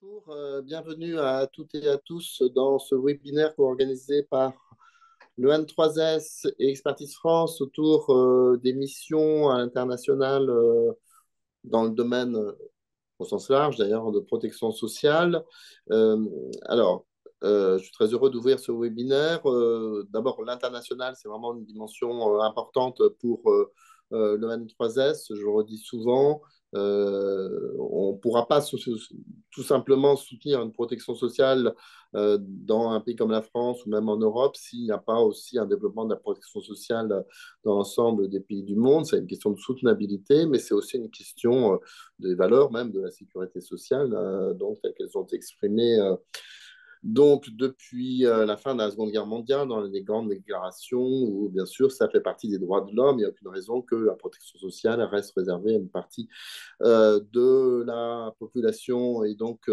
Bonjour, bienvenue à toutes et à tous dans ce webinaire organisé par le N3S et Expertise France autour des missions à l'international dans le domaine au sens large d'ailleurs de protection sociale. Euh, alors, je suis très heureux d'ouvrir ce webinaire. D'abord, l'international, c'est vraiment une dimension importante pour le N3S, je le redis souvent. On ne pourra pas tout simplement soutenir une protection sociale dans un pays comme la France ou même en Europe s'il n'y a pas aussi un développement de la protection sociale dans l'ensemble des pays du monde. C'est une question de soutenabilité, mais c'est aussi une question des valeurs même de la sécurité sociale, donc telles qu'elles ont été exprimées donc, depuis la fin de la Seconde Guerre mondiale, dans les grandes déclarations, où bien sûr ça fait partie des droits de l'homme, il n'y a aucune raison que la protection sociale reste réservée à une partie de la population. Et donc,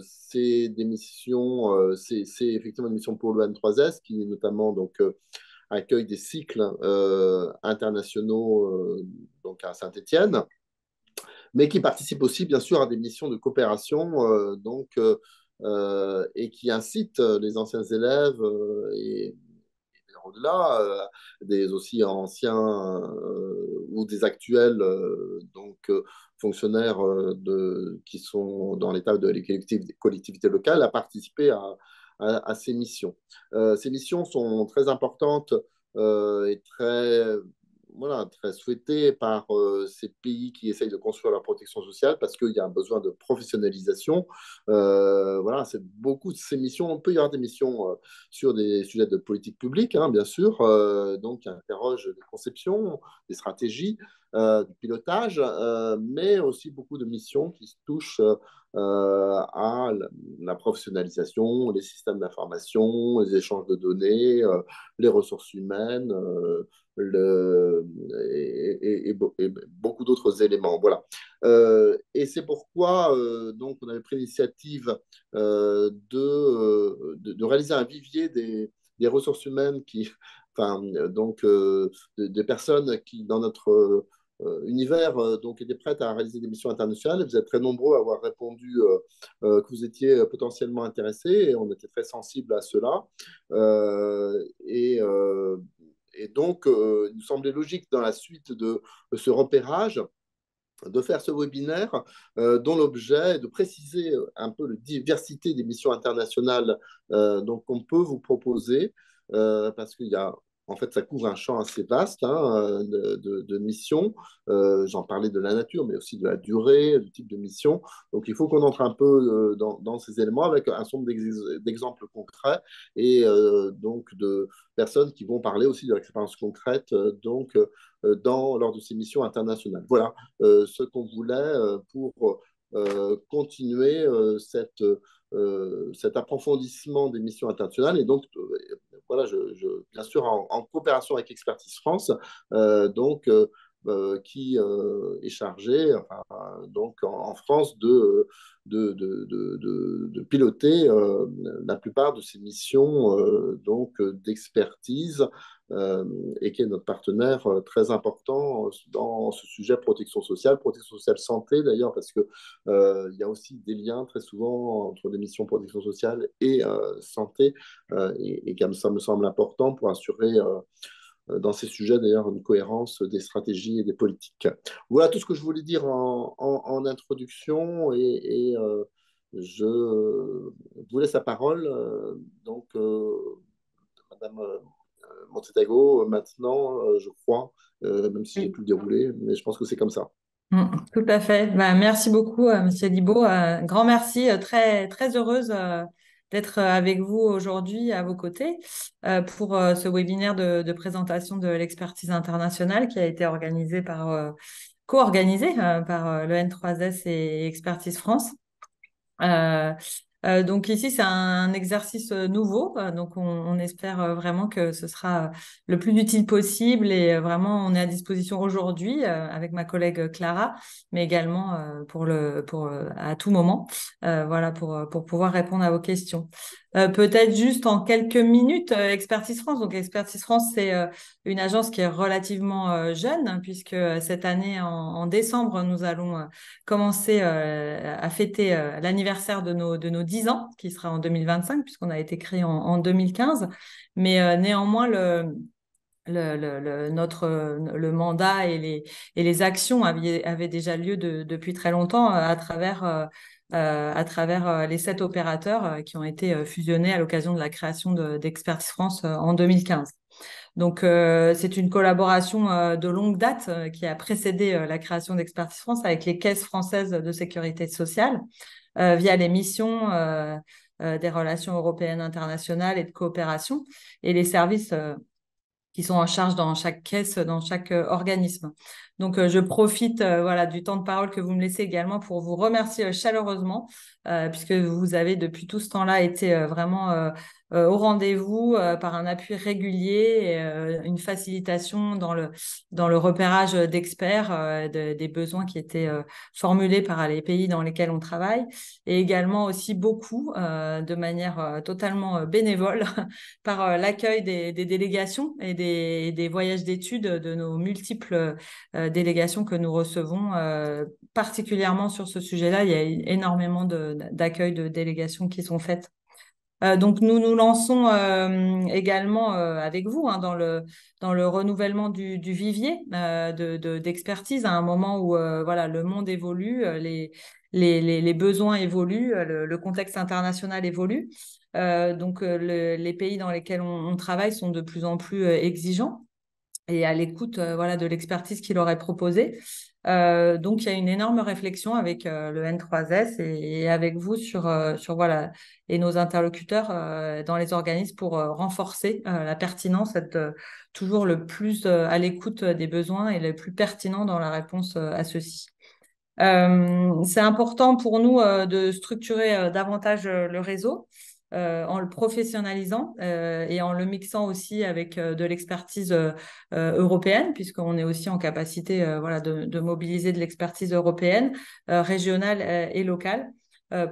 c'est des missions, c'est effectivement une mission pour le N3S qui notamment accueille des cycles internationaux donc à Saint-Étienne, mais qui participe aussi, bien sûr, à des missions de coopération, et qui incite les anciens élèves et au-delà, des aussi anciens ou des actuels fonctionnaires qui sont dans l'état de les collectivités locales à participer à ces missions. Ces missions sont très importantes et très souhaitées par ces pays qui essayent de construire leur protection sociale parce qu'il y a un besoin de professionnalisation. C'est beaucoup de ces missions. On peut y avoir des missions sur des sujets de politique publique, hein, bien sûr, donc qui interrogent des conceptions, des stratégies, du pilotage, mais aussi beaucoup de missions qui touchent à la professionnalisation, les systèmes d'information, les échanges de données, les ressources humaines, le, et beaucoup d'autres éléments. Voilà. Et c'est pourquoi donc on avait pris l'initiative de réaliser un vivier des ressources humaines des personnes qui, dans notre univers, donc étaient prêtes à réaliser des missions internationales. Et vous êtes très nombreux à avoir répondu que vous étiez potentiellement intéressés et on était très sensibles à cela. Euh, et, euh, et donc, il nous semblait logique dans la suite de ce repérage de faire ce webinaire dont l'objet est de préciser un peu la diversité des missions internationales donc qu'on peut vous proposer parce qu'il y a en fait, ça couvre un champ assez vaste hein, de missions. J'en parlais de la nature, mais aussi de la durée, du type de mission. Donc, il faut qu'on entre un peu dans ces éléments avec un certain nombre d'exemples concrets et donc de personnes qui vont parler aussi de l'expérience concrète lors de ces missions internationales. Voilà ce qu'on voulait pour continuer cet approfondissement des missions internationales. Et donc, voilà, bien sûr, en coopération avec Expertise France, qui est chargé, donc en France, de piloter la plupart de ces missions d'expertise euh, et qui est notre partenaire très important dans ce sujet protection sociale santé d'ailleurs, parce que il y a aussi des liens très souvent entre des missions protection sociale et santé, et comme ça me semble important pour assurer dans ces sujets d'ailleurs une cohérence des stratégies et des politiques. Voilà tout ce que je voulais dire en introduction et je vous laisse la parole. Madame Montetago, maintenant, je crois, même si j'ai Oui. pu le dérouler, mais je pense que c'est comme ça. Tout à fait. Bah, merci beaucoup, Monsieur Libaud. Grand merci. Très, très heureuse d'être avec vous aujourd'hui à vos côtés pour ce webinaire de présentation de l'expertise internationale qui a été organisé co-organisé par le N3S et Expertise France. Euh, Donc ici, c'est un exercice nouveau, donc on espère vraiment que ce sera le plus utile possible et vraiment on est à disposition aujourd'hui avec ma collègue Clara, mais également à tout moment, voilà pour pouvoir répondre à vos questions. Peut-être juste en quelques minutes, Expertise France. Donc Expertise France, c'est une agence qui est relativement jeune, hein, puisque cette année, en décembre, nous allons commencer à fêter l'anniversaire de nos 10 ans, qui sera en 2025, puisqu'on a été créé en 2015. Mais néanmoins, le mandat et les actions avaient déjà lieu depuis très longtemps à travers les 7 opérateurs qui ont été fusionnés à l'occasion de la création d'Expertise France en 2015. Donc, c'est une collaboration de longue date qui a précédé la création d'Expertise France avec les caisses françaises de sécurité sociale via les missions des relations européennes internationales et de coopération et les services qui sont en charge dans chaque caisse, dans chaque organisme. Donc, je profite voilà, du temps de parole que vous me laissez également pour vous remercier chaleureusement, puisque vous avez depuis tout ce temps-là été vraiment au rendez-vous par un appui régulier et une facilitation dans le repérage d'experts, des besoins qui étaient formulés par les pays dans lesquels on travaille, et également aussi beaucoup, de manière totalement bénévole, par l'accueil des délégations et des voyages d'études de nos multiples délégations que nous recevons, particulièrement sur ce sujet-là. Il y a énormément d'accueils de délégations qui sont faites. Donc nous nous lançons également avec vous hein, dans le renouvellement du vivier d'expertise à un moment où voilà le monde évolue, les besoins évoluent, le contexte international évolue. Donc les pays dans lesquels on travaille sont de plus en plus exigeants et à l'écoute voilà, de l'expertise qu'il aurait proposée. Donc, il y a une énorme réflexion avec le N3S et avec vous sur voilà, et nos interlocuteurs dans les organismes pour renforcer la pertinence, être toujours le plus à l'écoute des besoins et le plus pertinent dans la réponse à ceux-ci. C'est important pour nous de structurer davantage le réseau en le professionnalisant et en le mixant aussi avec de l'expertise européenne, puisqu'on est aussi en capacité voilà, de mobiliser de l'expertise européenne, régionale et locale.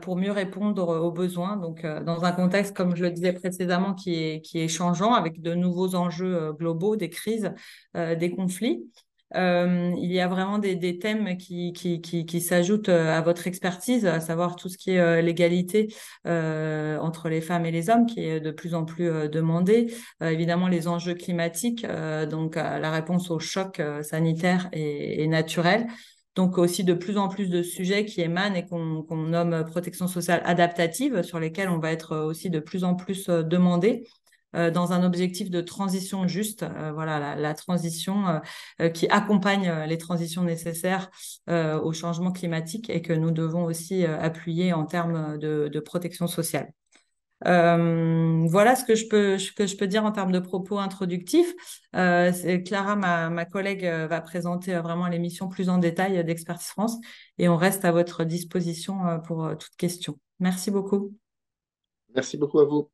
Pour mieux répondre aux besoins, donc dans un contexte, comme je le disais précédemment, qui est changeant, avec de nouveaux enjeux globaux, des crises, des conflits. Il y a vraiment des thèmes qui s'ajoutent à votre expertise, à savoir tout ce qui est l'égalité entre les femmes et les hommes, qui est de plus en plus demandé. Évidemment, les enjeux climatiques, donc la réponse aux chocs sanitaires et naturels. Donc aussi de plus en plus de sujets qui émanent et qu'on nomme protection sociale adaptative, sur lesquels on va être aussi de plus en plus demandé dans un objectif de transition juste, voilà, la transition qui accompagne les transitions nécessaires au changement climatique et que nous devons aussi appuyer en termes de protection sociale. Voilà ce que je peux dire en termes de propos introductifs. Clara, ma collègue, va présenter vraiment les missions plus en détail d'Expertise France et on reste à votre disposition pour toute question. Merci beaucoup. Merci beaucoup à vous.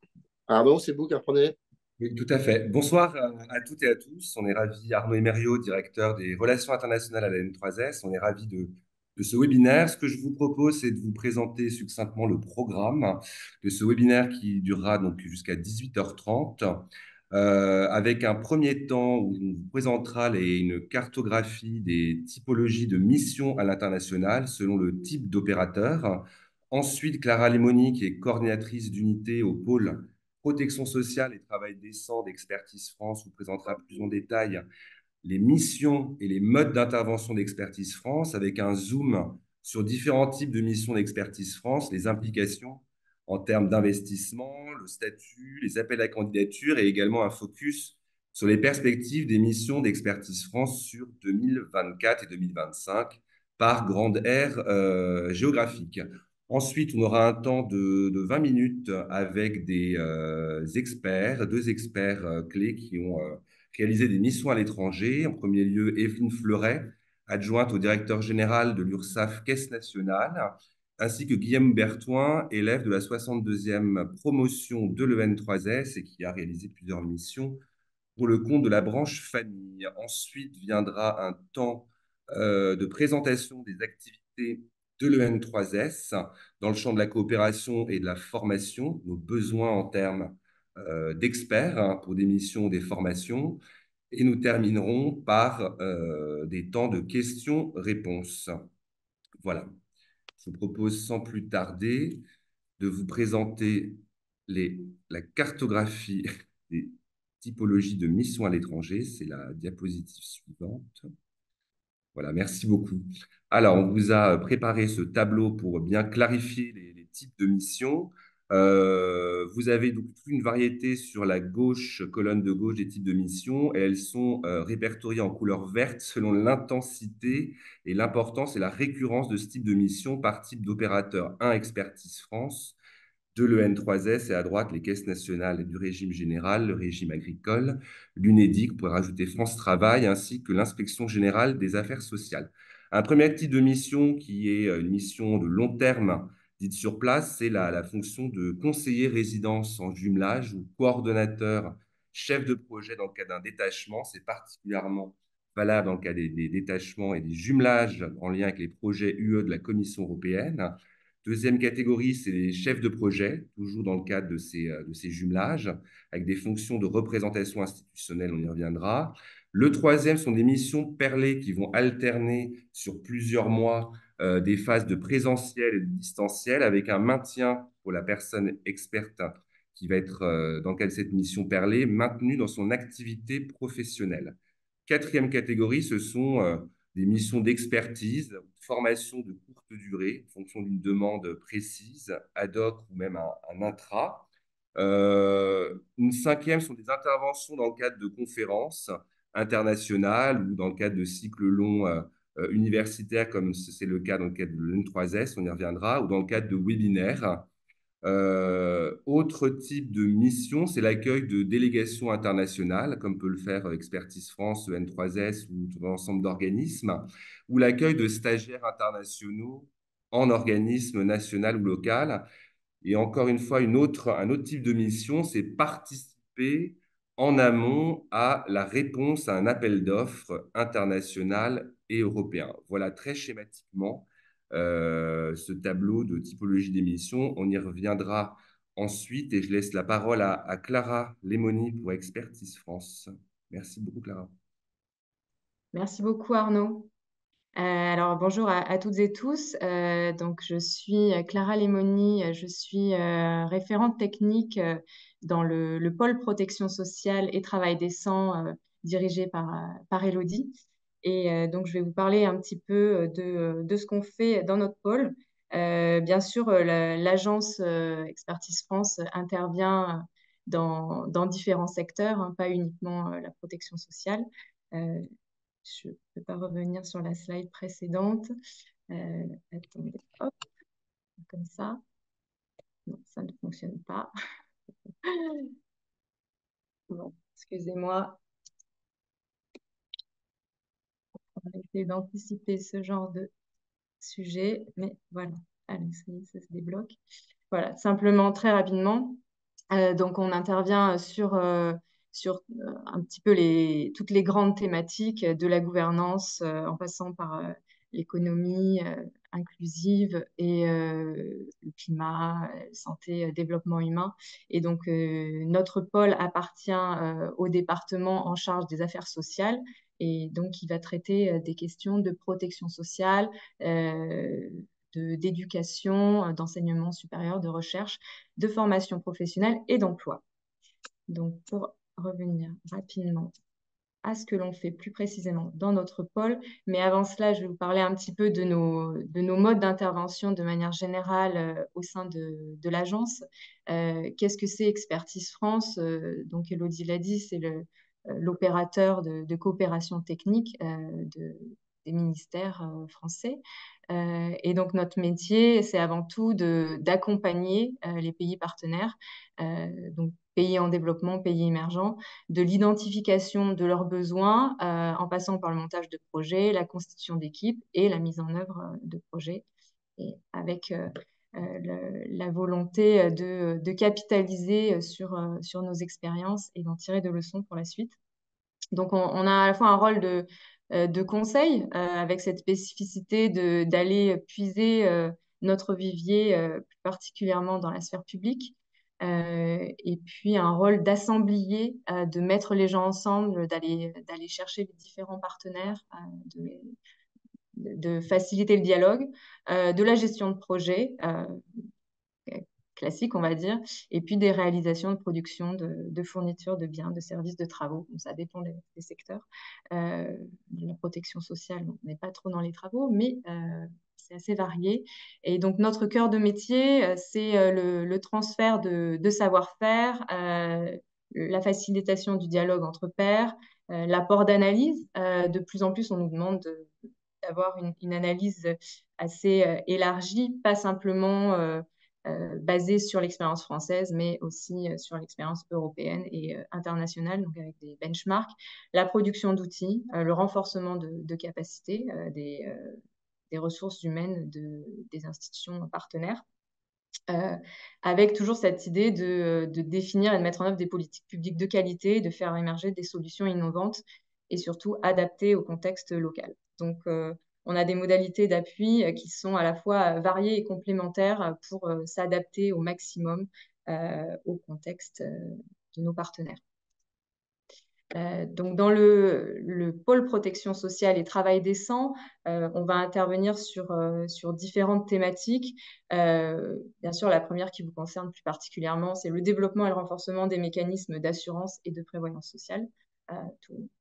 Pardon, c'est vous qui reprenez. Oui, tout à fait. Bonsoir à toutes et à tous. On est ravis, Arnaud Emerio, directeur des relations internationales à la N3S. On est ravis de ce webinaire. Ce que je vous propose, c'est de vous présenter succinctement le programme de ce webinaire qui durera donc jusqu'à 18h30, avec un premier temps où on vous présentera une cartographie des typologies de missions à l'international selon le type d'opérateur. Ensuite, Clara Lemoni, qui est coordinatrice d'unité au pôle protection sociale et travail décent d'Expertise France, vous présentera plus en détail les missions et les modes d'intervention d'Expertise France avec un zoom sur différents types de missions d'Expertise France, les implications en termes d'investissement, le statut, les appels à candidature et également un focus sur les perspectives des missions d'Expertise France sur 2024 et 2025 par grande aire géographique. Ensuite, on aura un temps de 20 minutes avec des experts, deux experts clés qui ont réalisé des missions à l'étranger. En premier lieu, Evelyne Fleuret, adjointe au directeur général de l'URSSAF Caisse nationale, ainsi que Guillaume Bertoin, élève de la 62e promotion de l'EN3S et qui a réalisé plusieurs missions pour le compte de la branche famille. Ensuite viendra un temps de présentation des activités de l'EN3S dans le champ de la coopération et de la formation, nos besoins en termes d'experts pour des missions ou des formations. Et nous terminerons par des temps de questions-réponses. Voilà. Je vous propose sans plus tarder de vous présenter la cartographie des typologies de missions à l'étranger. C'est la diapositive suivante. Voilà, merci beaucoup. Alors, on vous a préparé ce tableau pour bien clarifier les types de missions. Vous avez donc toute une variété sur la gauche, colonne de gauche des types de missions, et elles sont répertoriées en couleur verte selon l'intensité et l'importance et la récurrence de ce type de mission par type d'opérateur. 1, Expertise France. 2, le N3S, et à droite, les caisses nationales du régime général, le régime agricole, l'UNEDIC, pour rajouter France Travail, ainsi que l'inspection générale des affaires sociales. Un premier type de mission qui est une mission de long terme, dite sur place, c'est la fonction de conseiller résidence en jumelage ou coordonnateur chef de projet dans le cas d'un détachement. C'est particulièrement valable dans le cas des détachements et des jumelages en lien avec les projets UE de la Commission européenne. Deuxième catégorie, c'est les chefs de projet, toujours dans le cadre de ces jumelages, avec des fonctions de représentation institutionnelle, on y reviendra. Le troisième sont des missions perlées qui vont alterner sur plusieurs mois des phases de présentiel et de distanciel, avec un maintien pour la personne experte qui va être, dans le cadre de cette mission perlée, maintenue dans son activité professionnelle. Quatrième catégorie, ce sont des missions d'expertise, de formation de courte durée, en fonction d'une demande précise, ad hoc ou même un intra. Une cinquième sont des interventions dans le cadre de conférences internationales ou dans le cadre de cycles longs universitaires, comme c'est le cas dans le cadre de l'N3S, on y reviendra, ou dans le cadre de webinaires. Autre type de mission, c'est l'accueil de délégations internationales, comme peut le faire Expertise France, N3S ou tout l'ensemble d'organismes, ou l'accueil de stagiaires internationaux en organisme national ou local. Et encore une fois, un autre type de mission, c'est participer en amont à la réponse à un appel d'offres international et européen. Voilà très schématiquement ce tableau de typologie d'émissions. On y reviendra ensuite et je laisse la parole à Clara Lemoni pour Expertise France. Merci beaucoup, Clara. Merci beaucoup, Arnaud. Alors, bonjour à toutes et tous. Donc, je suis Clara Lemoni, je suis référente technique dans le pôle protection sociale et travail décent dirigé par Elodie. Et donc, je vais vous parler un petit peu de ce qu'on fait dans notre pôle. Bien sûr, l'agence Expertise France intervient dans différents secteurs, hein, pas uniquement la protection sociale. Je ne peux pas revenir sur la slide précédente. Attendez, hop, comme ça. Non, ça ne fonctionne pas. Bon, excusez-moi. On va essayer d'anticiper ce genre de sujet, mais voilà. Allez, ça se débloque. Voilà, simplement, très rapidement. Donc, on intervient sur un petit peu toutes les grandes thématiques de la gouvernance, en passant par l'économie inclusive et le climat, santé, développement humain. Et donc, notre pôle appartient au département en charge des affaires sociales. Et donc, il va traiter des questions de protection sociale, d'éducation, d'enseignement supérieur, de recherche, de formation professionnelle et d'emploi. Donc, pour revenir rapidement à ce que l'on fait plus précisément dans notre pôle, mais avant cela, je vais vous parler un petit peu de nos modes d'intervention de manière générale au sein de l'agence. Qu'est-ce que c'est Expertise France? Donc, Elodie l'a dit, c'est l'opérateur de coopération technique des ministères français. Et donc, notre métier, c'est avant tout d'accompagner les pays partenaires, donc pays en développement, pays émergents, de l'identification de leurs besoins en passant par le montage de projets, la constitution d'équipes et la mise en œuvre de projets. et avec la volonté de capitaliser sur nos expériences et d'en tirer de leçons pour la suite. Donc, on a à la fois un rôle de conseil avec cette spécificité d'aller puiser notre vivier, plus particulièrement dans la sphère publique, et puis un rôle d'assemblier, de mettre les gens ensemble, d'aller chercher les différents partenaires, de faciliter le dialogue, de la gestion de projet classique, on va dire, et puis des réalisations de production de fournitures, de biens, de services, de travaux. Bon, ça dépend des secteurs. La protection sociale, on n'est pas trop dans les travaux, mais c'est assez varié. Et donc, notre cœur de métier, c'est le transfert de savoir-faire, la facilitation du dialogue entre pairs, l'apport d'analyse. De plus en plus, on nous demande d'avoir une analyse assez élargie, pas simplement basée sur l'expérience française, mais aussi sur l'expérience européenne et internationale, donc avec des benchmarks, la production d'outils, le renforcement de capacités des ressources humaines des institutions partenaires. Avec toujours cette idée de définir et de mettre en œuvre des politiques publiques de qualité, de faire émerger des solutions innovantes et surtout adaptées au contexte local. Donc, on a des modalités d'appui qui sont à la fois variées et complémentaires pour s'adapter au maximum au contexte de nos partenaires. Donc, dans le pôle protection sociale et travail décent, on va intervenir sur différentes thématiques. Bien sûr, la première qui vous concerne plus particulièrement, c'est le développement et le renforcement des mécanismes d'assurance et de prévoyance sociale,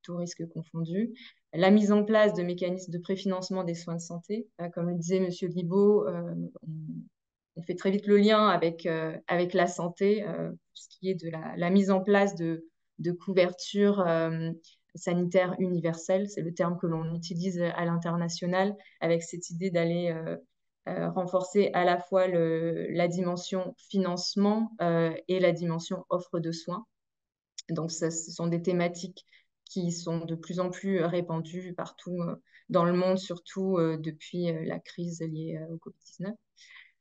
tout risque confondu. La mise en place de mécanismes de préfinancement des soins de santé. Comme le disait M. Libaud, on fait très vite le lien avec la santé, ce qui est de la mise en place de couverture sanitaire universelle. C'est le terme que l'on utilise à l'international, avec cette idée d'aller renforcer à la fois la dimension financement et la dimension offre de soins. Donc, ce sont des thématiques qui sont de plus en plus répandues partout dans le monde, surtout depuis la crise liée au Covid-19.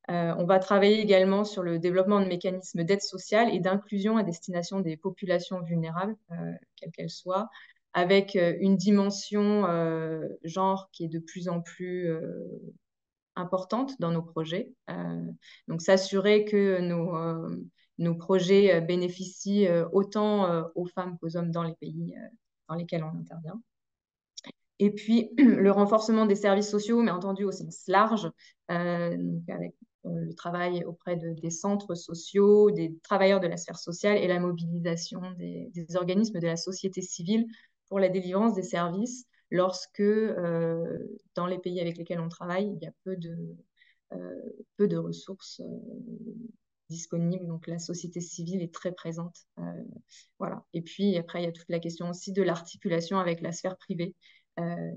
On va travailler également sur le développement de mécanismes d'aide sociale et d'inclusion à destination des populations vulnérables, quelles qu'elles soient, avec une dimension genre qui est de plus en plus importante dans nos projets. Donc, s'assurer que nos projets bénéficient autant aux femmes qu'aux hommes dans les pays dans lesquels on intervient. Et puis, le renforcement des services sociaux, mais entendu au sens large, donc avec le travail auprès des centres sociaux, des travailleurs de la sphère sociale et la mobilisation des organismes de la société civile pour la délivrance des services lorsque, dans les pays avec lesquels on travaille, il y a peu de ressources disponibles. Donc, la société civile est très présente. Voilà. Et puis, après, il y a toute la question aussi de l'articulation avec la sphère privée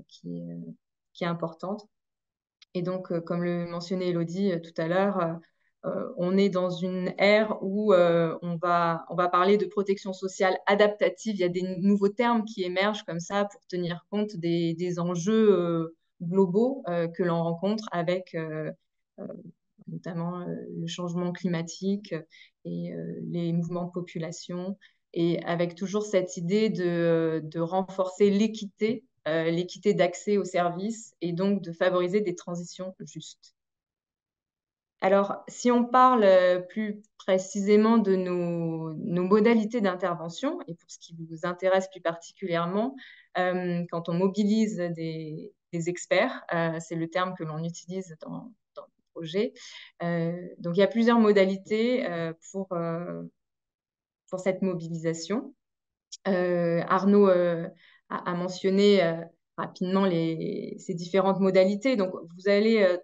qui est importante. Et donc, comme le mentionnait Elodie tout à l'heure, on est dans une ère où on va parler de protection sociale adaptative. Il y a des nouveaux termes qui émergent comme ça pour tenir compte des enjeux globaux que l'on rencontre avec notamment le changement climatique et les mouvements de population, et avec toujours cette idée de renforcer l'équité d'accès aux services et donc de favoriser des transitions justes. Alors, si on parle plus précisément de nos modalités d'intervention, et pour ce qui vous intéresse plus particulièrement, quand on mobilise des experts, c'est le terme que l'on utilise dans le projet. Donc, il y a plusieurs modalités pour cette mobilisation. Arnaud a mentionné rapidement ces différentes modalités. Donc, vous allez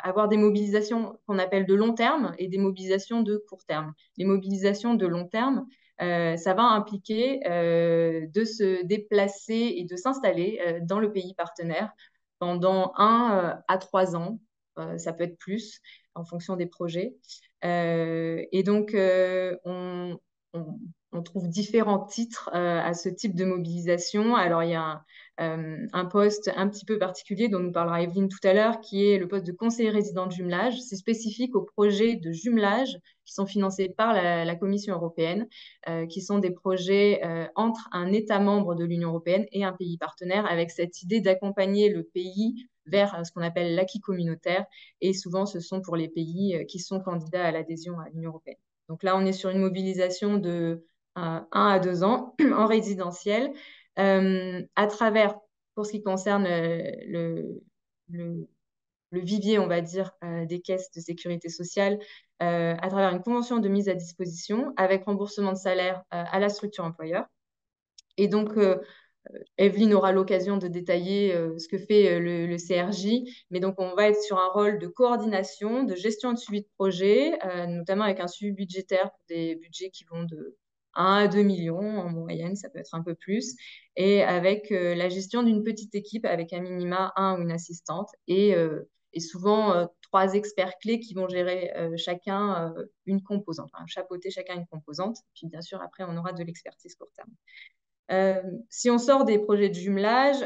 avoir des mobilisations qu'on appelle de long terme et des mobilisations de court terme. Les mobilisations de long terme, ça va impliquer de se déplacer et de s'installer dans le pays partenaire pendant 1 à 3 ans. Ça peut être plus en fonction des projets. Et donc, on trouve différents titres à ce type de mobilisation. Alors, il y a un poste un petit peu particulier dont nous parlera Evelyne tout à l'heure, qui est le poste de conseiller résident de jumelage. C'est spécifique aux projets de jumelage qui sont financés par la Commission européenne, qui sont des projets entre un État membre de l'Union européenne et un pays partenaire, avec cette idée d'accompagner le pays vers ce qu'on appelle l'acquis communautaire. Et souvent, ce sont pour les pays qui sont candidats à l'adhésion à l'Union européenne. Donc là, on est sur une mobilisation de 1 à 2 ans en résidentiel, à travers, pour ce qui concerne le vivier, on va dire, des caisses de sécurité sociale, à travers une convention de mise à disposition avec remboursement de salaire à la structure employeur. Et donc, Evelyne aura l'occasion de détailler ce que fait le CRJ, mais donc on va être sur un rôle de coordination, de gestion de suivi de projet, notamment avec un suivi budgétaire pour des budgets qui vont de 1 à 2 millions en moyenne, ça peut être un peu plus, et avec la gestion d'une petite équipe avec un minima un ou une assistante, et souvent 3 experts clés qui vont gérer chacun une composante, enfin, chapeauter chacun une composante. Puis bien sûr, après, on aura de l'expertise court terme. Si on sort des projets de jumelage,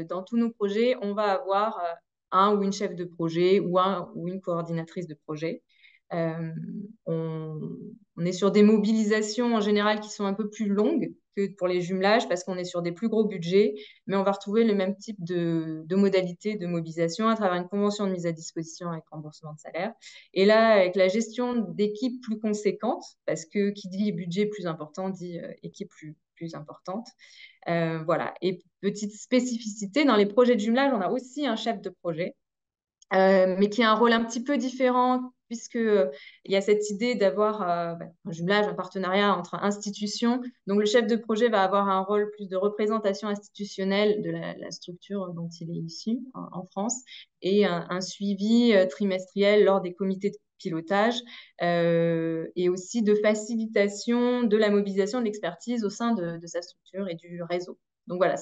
dans tous nos projets, on va avoir un ou une chef de projet ou un ou une coordinatrice de projet. On est sur des mobilisations en général qui sont un peu plus longues que pour les jumelages parce qu'on est sur des plus gros budgets, mais on va retrouver le même type de modalités de mobilisation à travers une convention de mise à disposition avec remboursement de salaire. Et là, avec la gestion d'équipes plus conséquentes, parce que qui dit budget plus important dit équipe plus importante. Voilà. Et petite spécificité, dans les projets de jumelage, on a aussi un chef de projet, mais qui a un rôle un petit peu différent, puisqu'il y a cette idée d'avoir un jumelage, un partenariat entre institutions. Donc, le chef de projet va avoir un rôle plus de représentation institutionnelle de la structure dont il est issu en France, et un suivi trimestriel lors des comités de pilotage, et aussi de facilitation de la mobilisation de l'expertise au sein de sa structure et du réseau. Donc voilà,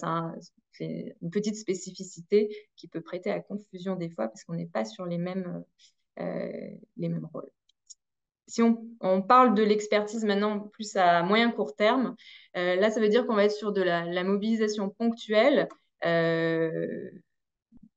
c'est une petite spécificité qui peut prêter à confusion des fois parce qu'on n'est pas sur les mêmes rôles. Si on parle de l'expertise maintenant plus à moyen court terme, là, ça veut dire qu'on va être sur de la mobilisation ponctuelle,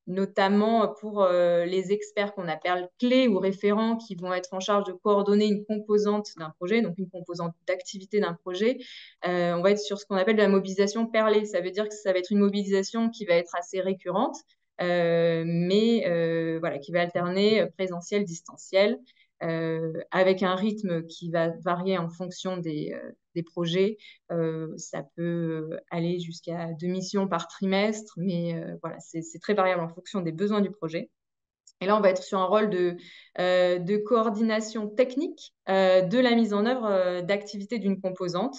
notamment pour les experts qu'on appelle clés ou référents qui vont être en charge de coordonner une composante d'un projet, donc une composante d'activité d'un projet. On va être sur ce qu'on appelle de la mobilisation perlée. Ça veut dire que ça va être une mobilisation qui va être assez récurrente, mais voilà, qui va alterner présentiel, distanciel, avec un rythme qui va varier en fonction des projets. Ça peut aller jusqu'à 2 missions par trimestre, mais voilà, c'est très variable en fonction des besoins du projet. Et là, on va être sur un rôle de coordination technique de la mise en œuvre d'activités d'une composante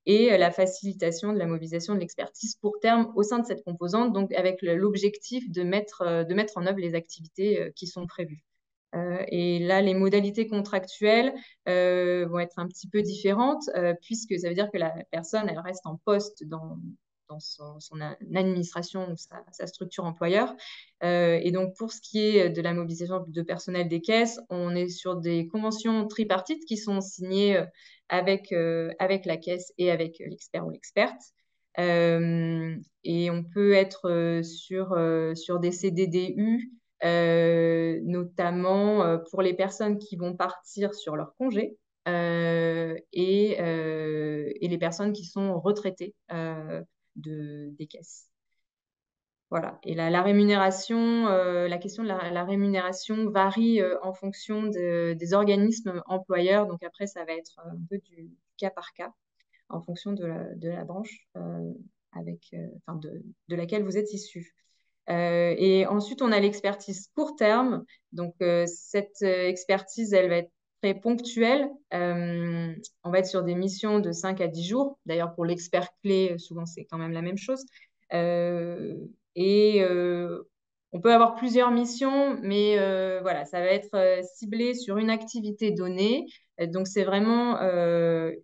et la facilitation de la mobilisation de l'expertise court terme au sein de cette composante, donc avec l'objectif de mettre en œuvre les activités qui sont prévues. Et là, les modalités contractuelles vont être un petit peu différentes puisque ça veut dire que la personne, elle reste en poste dans son administration ou sa structure employeur. Et donc, pour ce qui est de la mobilisation de personnel des caisses, on est sur des conventions tripartites qui sont signées avec la caisse et avec l'expert ou l'experte. Et on peut être sur des CDDU, notamment pour les personnes qui vont partir sur leur congé et les personnes qui sont retraitées des caisses. Voilà. Et la rémunération, la question de la rémunération varie en fonction des organismes employeurs. Donc après, ça va être un peu du cas par cas en fonction de la branche de laquelle vous êtes issu. Et ensuite, on a l'expertise court terme. Donc, cette expertise, elle va être très ponctuelle. On va être sur des missions de 5 à 10 jours. D'ailleurs, pour l'expert clé, souvent, c'est quand même la même chose. On peut avoir plusieurs missions, mais voilà, ça va être ciblé sur une activité donnée. Donc, c'est vraiment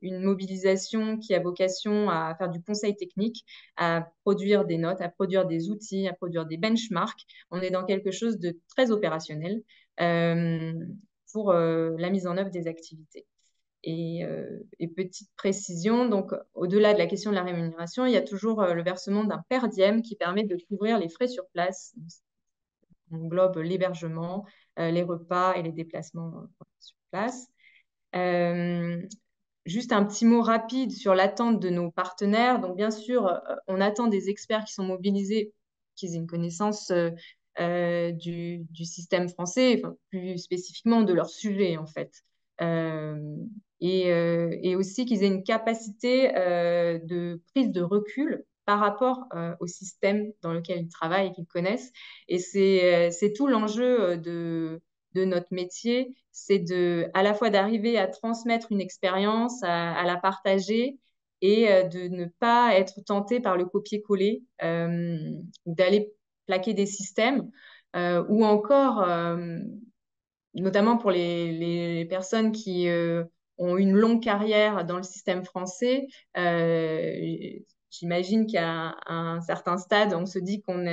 une mobilisation qui a vocation à faire du conseil technique, à produire des notes, à produire des outils, à produire des benchmarks. On est dans quelque chose de très opérationnel pour la mise en œuvre des activités. Et petite précision, donc au-delà de la question de la rémunération, il y a toujours le versement d'un per diem qui permet de couvrir les frais sur place. On englobe l'hébergement, les repas et les déplacements sur place. Juste un petit mot rapide sur l'attente de nos partenaires. Donc, bien sûr, on attend des experts qui sont mobilisés, qui aient une connaissance du système français, enfin, plus spécifiquement de leur sujet, en fait. Et aussi qu'ils aient une capacité de prise de recul par rapport au système dans lequel ils travaillent et qu'ils connaissent. Et c'est tout l'enjeu de notre métier, c'est à la fois d'arriver à transmettre une expérience, à la partager et de ne pas être tenté par le copier-coller, d'aller plaquer des systèmes ou encore, notamment pour les personnes qui ont une longue carrière dans le système français, j'imagine qu'à un certain stade, on se dit on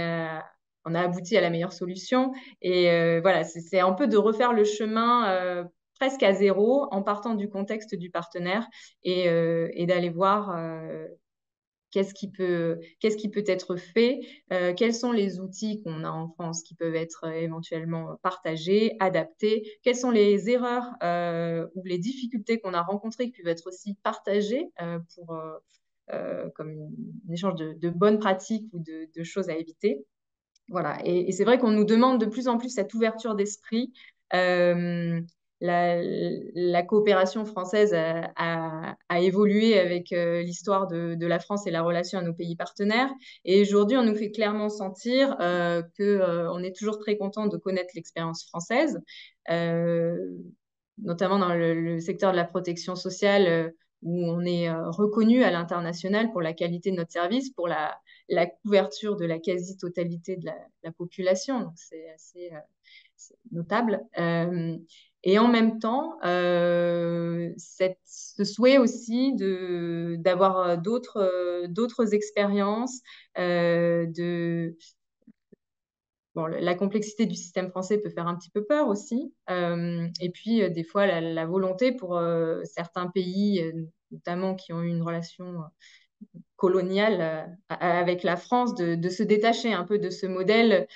a abouti à la meilleure solution. Et voilà, c'est un peu de refaire le chemin presque à zéro en partant du contexte du partenaire et d'aller voir qu'est-ce qui peut être fait, quels sont les outils qu'on a en France qui peuvent être éventuellement partagés, adaptés, quelles sont les erreurs ou les difficultés qu'on a rencontrées qui peuvent être aussi partagées comme un échange de bonnes pratiques ou de choses à éviter. Voilà. Et c'est vrai qu'on nous demande de plus en plus cette ouverture d'esprit. Euh, la coopération française a évolué avec l'histoire de la France et la relation à nos pays partenaires. Et aujourd'hui, on nous fait clairement sentir qu'on est toujours très content de connaître l'expérience française, euh, notamment dans le secteur de la protection sociale, où on est reconnu à l'international pour la qualité de notre service, pour la couverture de la quasi-totalité de la population. Donc, c'est assez c'est notable. Et en même temps, ce souhait aussi d'avoir d'autres expériences, bon, la complexité du système français peut faire un petit peu peur aussi. Et puis, des fois, la volonté pour certains pays, notamment qui ont eu une relation coloniale avec la France, de se détacher un peu de ce modèle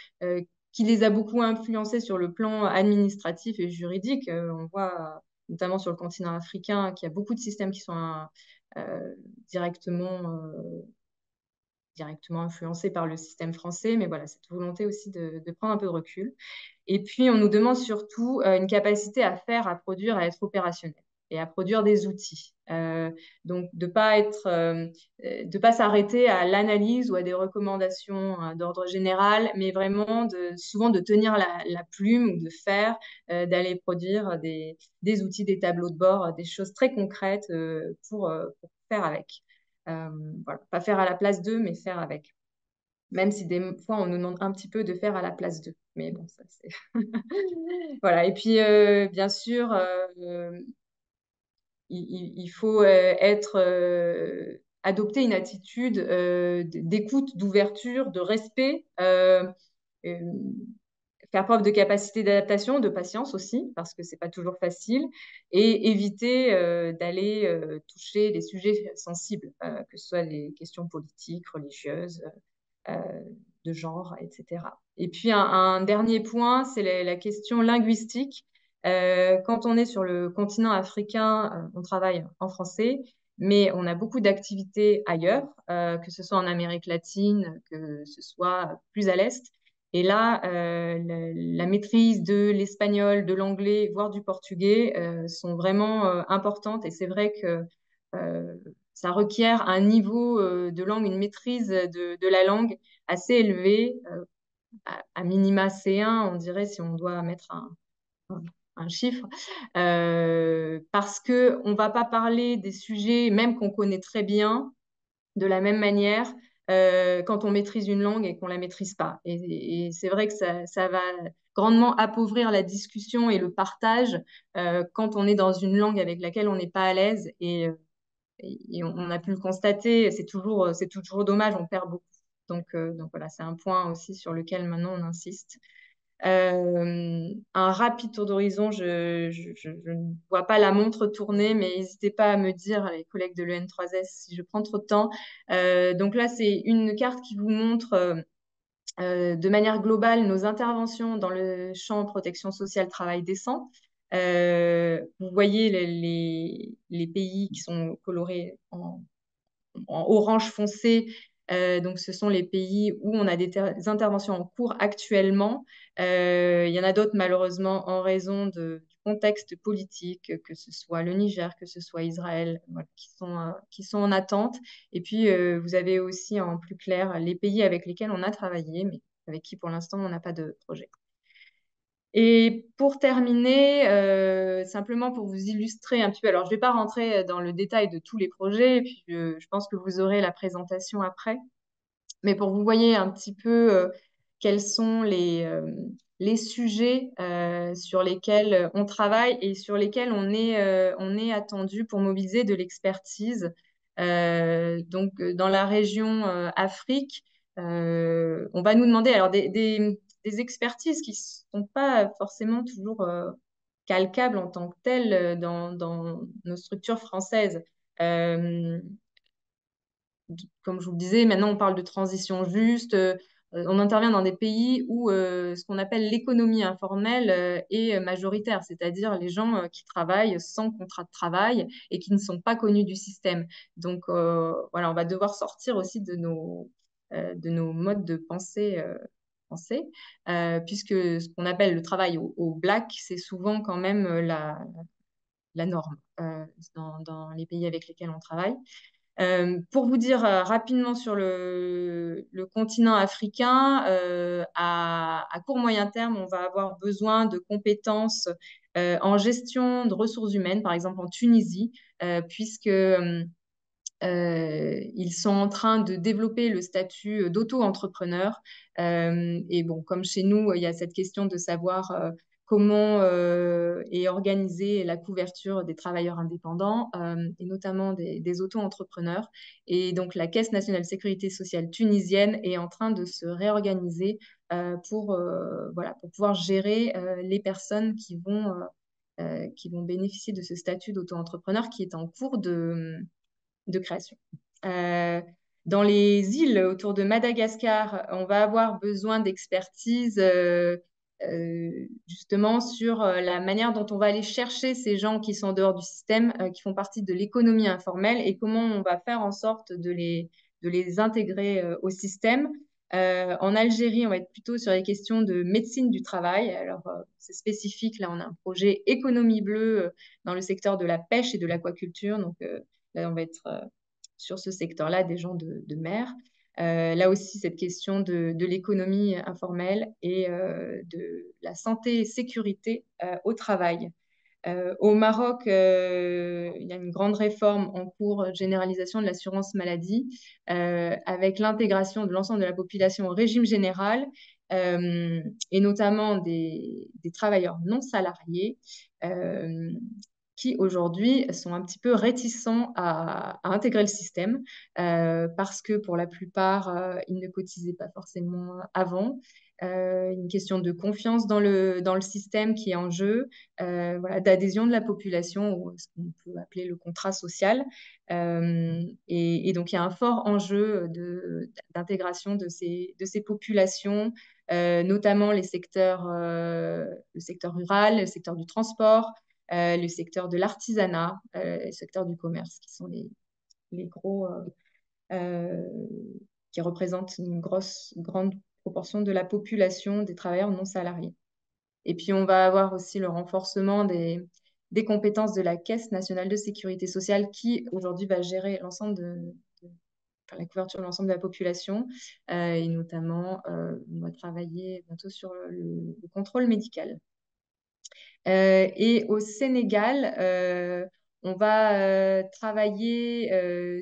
qui les a beaucoup influencés sur le plan administratif et juridique. On voit notamment sur le continent africain qu'il y a beaucoup de systèmes qui sont euh, directement, directement influencés par le système français. Mais voilà, cette volonté aussi de prendre un peu de recul. Et puis, on nous demande surtout une capacité à faire, à produire, à être opérationnel et à produire des outils. Donc, de ne pas s'arrêter à l'analyse ou à des recommandations d'ordre général, mais vraiment souvent de tenir la plume ou de faire, d'aller produire des outils, des tableaux de bord, des choses très concrètes pour faire avec. Voilà, pas faire à la place d'eux, mais faire avec. Même si des fois, on nous demande un petit peu de faire à la place d'eux. Mais bon, ça, c'est... Voilà. Et puis, bien sûr, il faut adopter une attitude d'écoute, d'ouverture, de respect, euh, faire preuve de capacité d'adaptation, de patience aussi, parce que c'est pas toujours facile, et éviter d'aller toucher les sujets sensibles, que ce soit les questions politiques, religieuses, euh, de genre, etc. Et puis un dernier point, c'est la question linguistique. Quand on est sur le continent africain, on travaille en français, mais on a beaucoup d'activités ailleurs, que ce soit en Amérique latine, que ce soit plus à l'est. Et là, la maîtrise de l'espagnol, de l'anglais, voire du portugais sont vraiment importantes. Et c'est vrai que euh, ça requiert un niveau de langue, une maîtrise de la langue assez élevé, à minima C1, on dirait, si on doit mettre un chiffre, parce qu'on ne va pas parler des sujets, même qu'on connaît très bien, de la même manière quand on maîtrise une langue et qu'on ne la maîtrise pas. Et c'est vrai que ça va grandement appauvrir la discussion et le partage quand on est dans une langue avec laquelle on n'est pas à l'aise. Et on a pu le constater, c'est toujours dommage, on perd beaucoup. Donc voilà, c'est un point aussi sur lequel maintenant on insiste. Un rapide tour d'horizon, je ne vois pas la montre tourner, mais n'hésitez pas à me dire, les collègues de l'EN3S, si je prends trop de temps. Donc là, c'est une carte qui vous montre de manière globale nos interventions dans le champ protection sociale, travail décent. Vous voyez les pays qui sont colorés en orange foncé. Donc, ce sont les pays où on a des interventions en cours actuellement. Il y en a d'autres, malheureusement, en raison du contexte politique, que ce soit le Niger, que ce soit Israël, voilà, qui sont en attente. Et puis, vous avez aussi en plus clair les pays avec lesquels on a travaillé, mais avec qui, pour l'instant, on n'a pas de projet. Et pour terminer, simplement pour vous illustrer un petit peu, alors je ne vais pas rentrer dans le détail de tous les projets, et puis je pense que vous aurez la présentation après, mais pour que vous voyez un petit peu quels sont les sujets sur lesquels on travaille et sur lesquels on est attendu pour mobiliser de l'expertise. Donc, dans la région Afrique, on va nous demander alors des expertises qui ne sont pas forcément toujours calcables en tant que telles dans nos structures françaises. Euh, Comme je vous le disais, maintenant on parle de transition juste. On intervient dans des pays où ce qu'on appelle l'économie informelle est majoritaire, c'est-à-dire les gens qui travaillent sans contrat de travail et qui ne sont pas connus du système. Donc voilà, on va devoir sortir aussi de nos modes de pensée, puisque ce qu'on appelle le travail au black, c'est souvent quand même la norme dans les pays avec lesquels on travaille. Pour vous dire rapidement sur le continent africain, à court moyen terme, on va avoir besoin de compétences en gestion de ressources humaines, par exemple en Tunisie, puisque ils sont en train de développer le statut d'auto-entrepreneur. Et bon, comme chez nous, il y a cette question de savoir comment est organisée la couverture des travailleurs indépendants et notamment des auto-entrepreneurs. Et donc, la Caisse nationale de sécurité sociale tunisienne est en train de se réorganiser voilà, pour pouvoir gérer les personnes qui vont bénéficier de ce statut d'auto-entrepreneur qui est en cours de création. Euh, dans les îles autour de Madagascar, on va avoir besoin d'expertise justement sur la manière dont on va aller chercher ces gens qui sont en dehors du système, qui font partie de l'économie informelle et comment on va faire en sorte de les intégrer au système. En Algérie, on va être plutôt sur les questions de médecine du travail. Alors, c'est spécifique. Là, on a un projet économie bleue dans le secteur de la pêche et de l'aquaculture. Donc, là, on va être sur ce secteur-là des gens de mer. Là aussi, cette question de l'économie informelle et de la santé et sécurité au travail. Au Maroc, il y a une grande réforme en cours, généralisation de l'assurance maladie, avec l'intégration de l'ensemble de la population au régime général, et notamment des travailleurs non salariés, qui aujourd'hui sont un petit peu réticents à intégrer le système, parce que pour la plupart, ils ne cotisaient pas forcément avant. Une question de confiance dans le système qui est en jeu, voilà, d'adhésion de la population, ou ce qu'on peut appeler le contrat social. Et donc, il y a un fort enjeu d'intégration de ces populations, notamment le secteur rural, le secteur du transport, le secteur de l'artisanat, le secteur du commerce, qui sont les gros, euh, qui représentent une grande proportion de la population des travailleurs non salariés. Et puis, on va avoir aussi le renforcement des compétences de la Caisse nationale de sécurité sociale qui, aujourd'hui, va gérer enfin, la couverture de l'ensemble de la population. Et notamment, on va travailler bientôt sur le contrôle médical. Et au Sénégal, on va travailler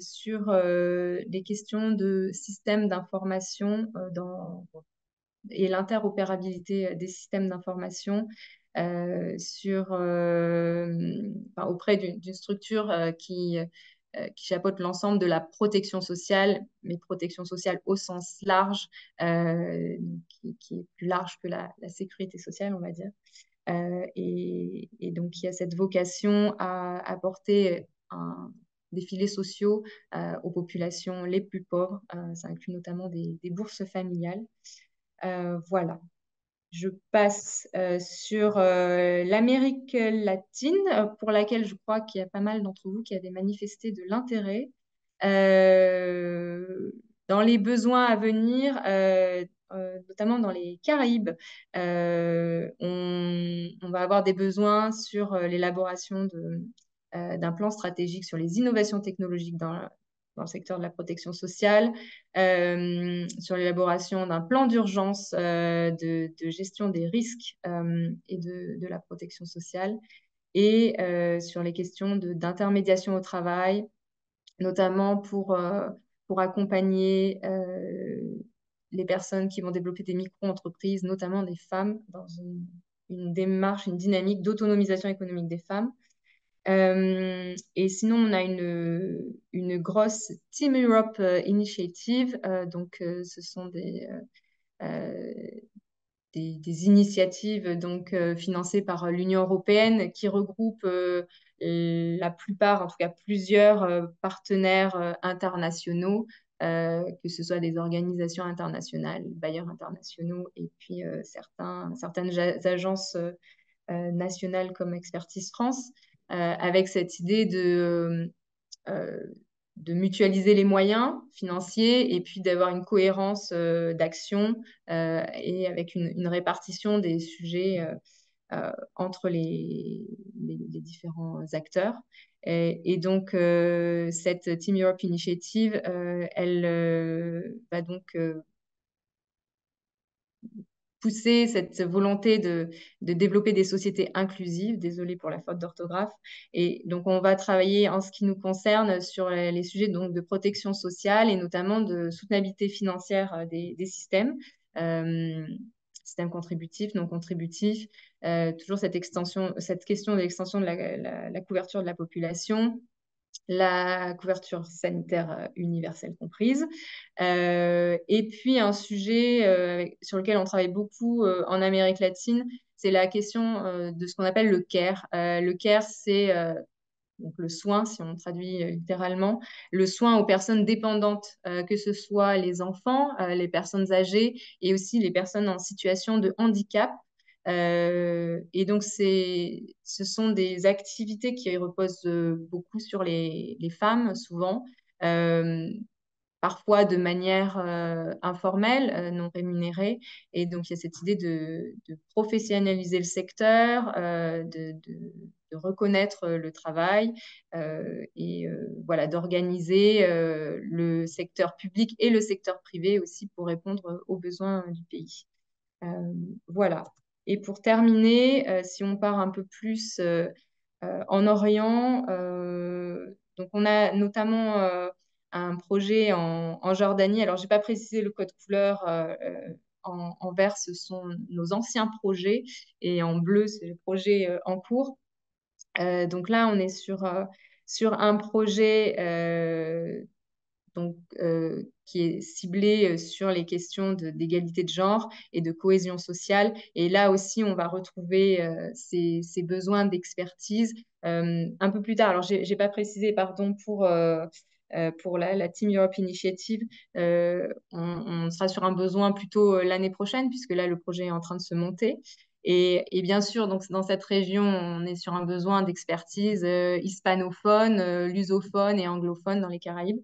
sur les questions de systèmes d'information et l'interopérabilité des systèmes d'information auprès d'une structure qui chapeaute l'ensemble de la protection sociale, mais protection sociale au sens large, qui est plus large que la sécurité sociale, on va dire. Et donc, il y a cette vocation à apporter des filets sociaux aux populations les plus pauvres. Ça inclut notamment des bourses familiales. Voilà. Je passe sur l'Amérique latine, pour laquelle je crois qu'il y a pas mal d'entre vous qui avaient manifesté de l'intérêt. Dans les besoins à venir, notamment dans les Caraïbes, on va avoir des besoins sur l'élaboration d'un plan stratégique sur les innovations technologiques dans le secteur de la protection sociale, sur l'élaboration d'un plan d'urgence de gestion des risques et de la protection sociale, et sur les questions d'intermédiation au travail, notamment pour accompagner les personnes qui vont développer des micro-entreprises, notamment des femmes, dans une démarche, une dynamique d'autonomisation économique des femmes. Et sinon, on a une grosse Team Europe Initiative. Donc, ce sont des initiatives donc, financées par l'Union européenne qui regroupent la plupart, en tout cas plusieurs partenaires internationaux, que ce soit des organisations internationales, bailleurs internationaux, et puis certaines agences nationales comme Expertise France, avec cette idée de mutualiser les moyens financiers et puis d'avoir une cohérence d'action et avec une répartition des sujets entre les différents acteurs. Et donc, cette Team Europe Initiative, elle va donc pousser cette volonté de développer des sociétés inclusives. Désolée pour la faute d'orthographe. Et donc, on va travailler en ce qui nous concerne sur les sujets donc, de protection sociale et notamment de soutenabilité financière des systèmes, systèmes contributifs, non contributifs. Toujours cette question de l'extension de la couverture de la population, la couverture sanitaire universelle comprise. Et puis, un sujet sur lequel on travaille beaucoup en Amérique latine, c'est la question de ce qu'on appelle le care. Le care, c'est donc le soin, si on traduit littéralement, le soin aux personnes dépendantes, que ce soit les enfants, les personnes âgées et aussi les personnes en situation de handicap. Et donc, ce sont des activités qui reposent beaucoup sur les femmes, souvent, parfois de manière informelle, non rémunérée. Et donc, il y a cette idée de professionnaliser le secteur, de reconnaître le travail et voilà, d'organiser le secteur public et le secteur privé aussi pour répondre aux besoins du pays. Voilà. Et pour terminer, si on part un peu plus en Orient, donc on a notamment un projet en Jordanie. Alors, je n'ai pas précisé le code couleur. En vert, ce sont nos anciens projets et en bleu, c'est le projet en cours. Donc là, on est sur un projet donc, qui est ciblé sur les questions d'égalité de genre et de cohésion sociale. Et là aussi, on va retrouver ces besoins d'expertise un peu plus tard. Alors, je n'ai pas précisé, pardon, pour la Team Europe Initiative, on sera sur un besoin plutôt l'année prochaine, puisque là, le projet est en train de se monter. Et bien sûr, donc, dans cette région, on est sur un besoin d'expertise hispanophone, lusophone et anglophone dans les Caraïbes.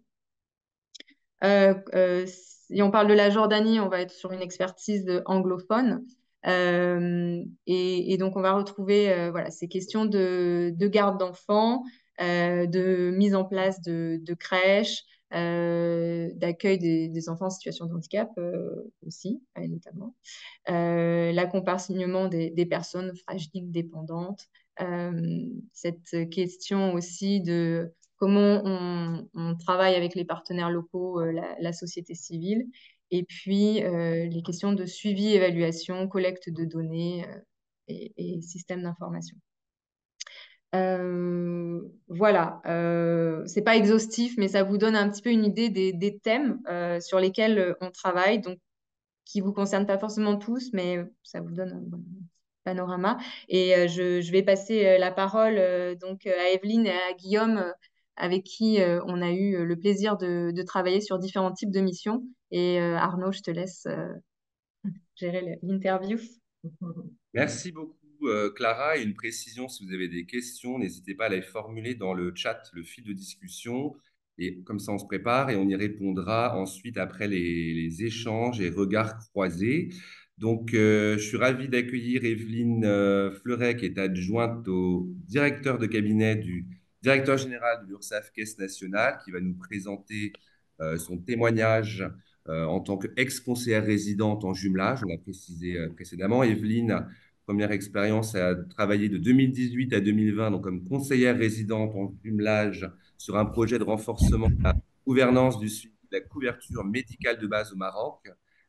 Si on parle de la Jordanie, on va être sur une expertise anglophone. Et donc, on va retrouver voilà, ces questions de garde d'enfants, de mise en place de crèches, d'accueil des enfants en situation de handicap aussi, notamment. L'accompagnement des personnes fragiles, dépendantes. Cette question aussi de comment on travaille avec les partenaires locaux, la société civile, et puis les questions de suivi, évaluation, collecte de données et système d'information. voilà, c'est pas exhaustif, mais ça vous donne un petit peu une idée des thèmes sur lesquels on travaille, donc qui vous concernent pas forcément tous, mais ça vous donne un bon panorama. Et je vais passer la parole donc à Evelyne et à Guillaume, avec qui on a eu le plaisir de travailler sur différents types de missions. Et Arnaud, je te laisse gérer l'interview. Merci beaucoup, Clara. Et une précision, si vous avez des questions, n'hésitez pas à les formuler dans le chat, le fil de discussion. Et comme ça, on se prépare et on y répondra ensuite après les échanges et regards croisés. Donc, je suis ravi d'accueillir Evelyne Fleuret, qui est adjointe au directeur de cabinet du directeur général de l'URSSAF Caisse nationale, qui va nous présenter son témoignage en tant qu'ex-conseillère résidente en jumelage. On l'a précisé précédemment. Evelyne, première expérience, a travaillé de 2018 à 2020 donc comme conseillère résidente en jumelage sur un projet de renforcement de la gouvernance du suivi de la couverture médicale de base au Maroc,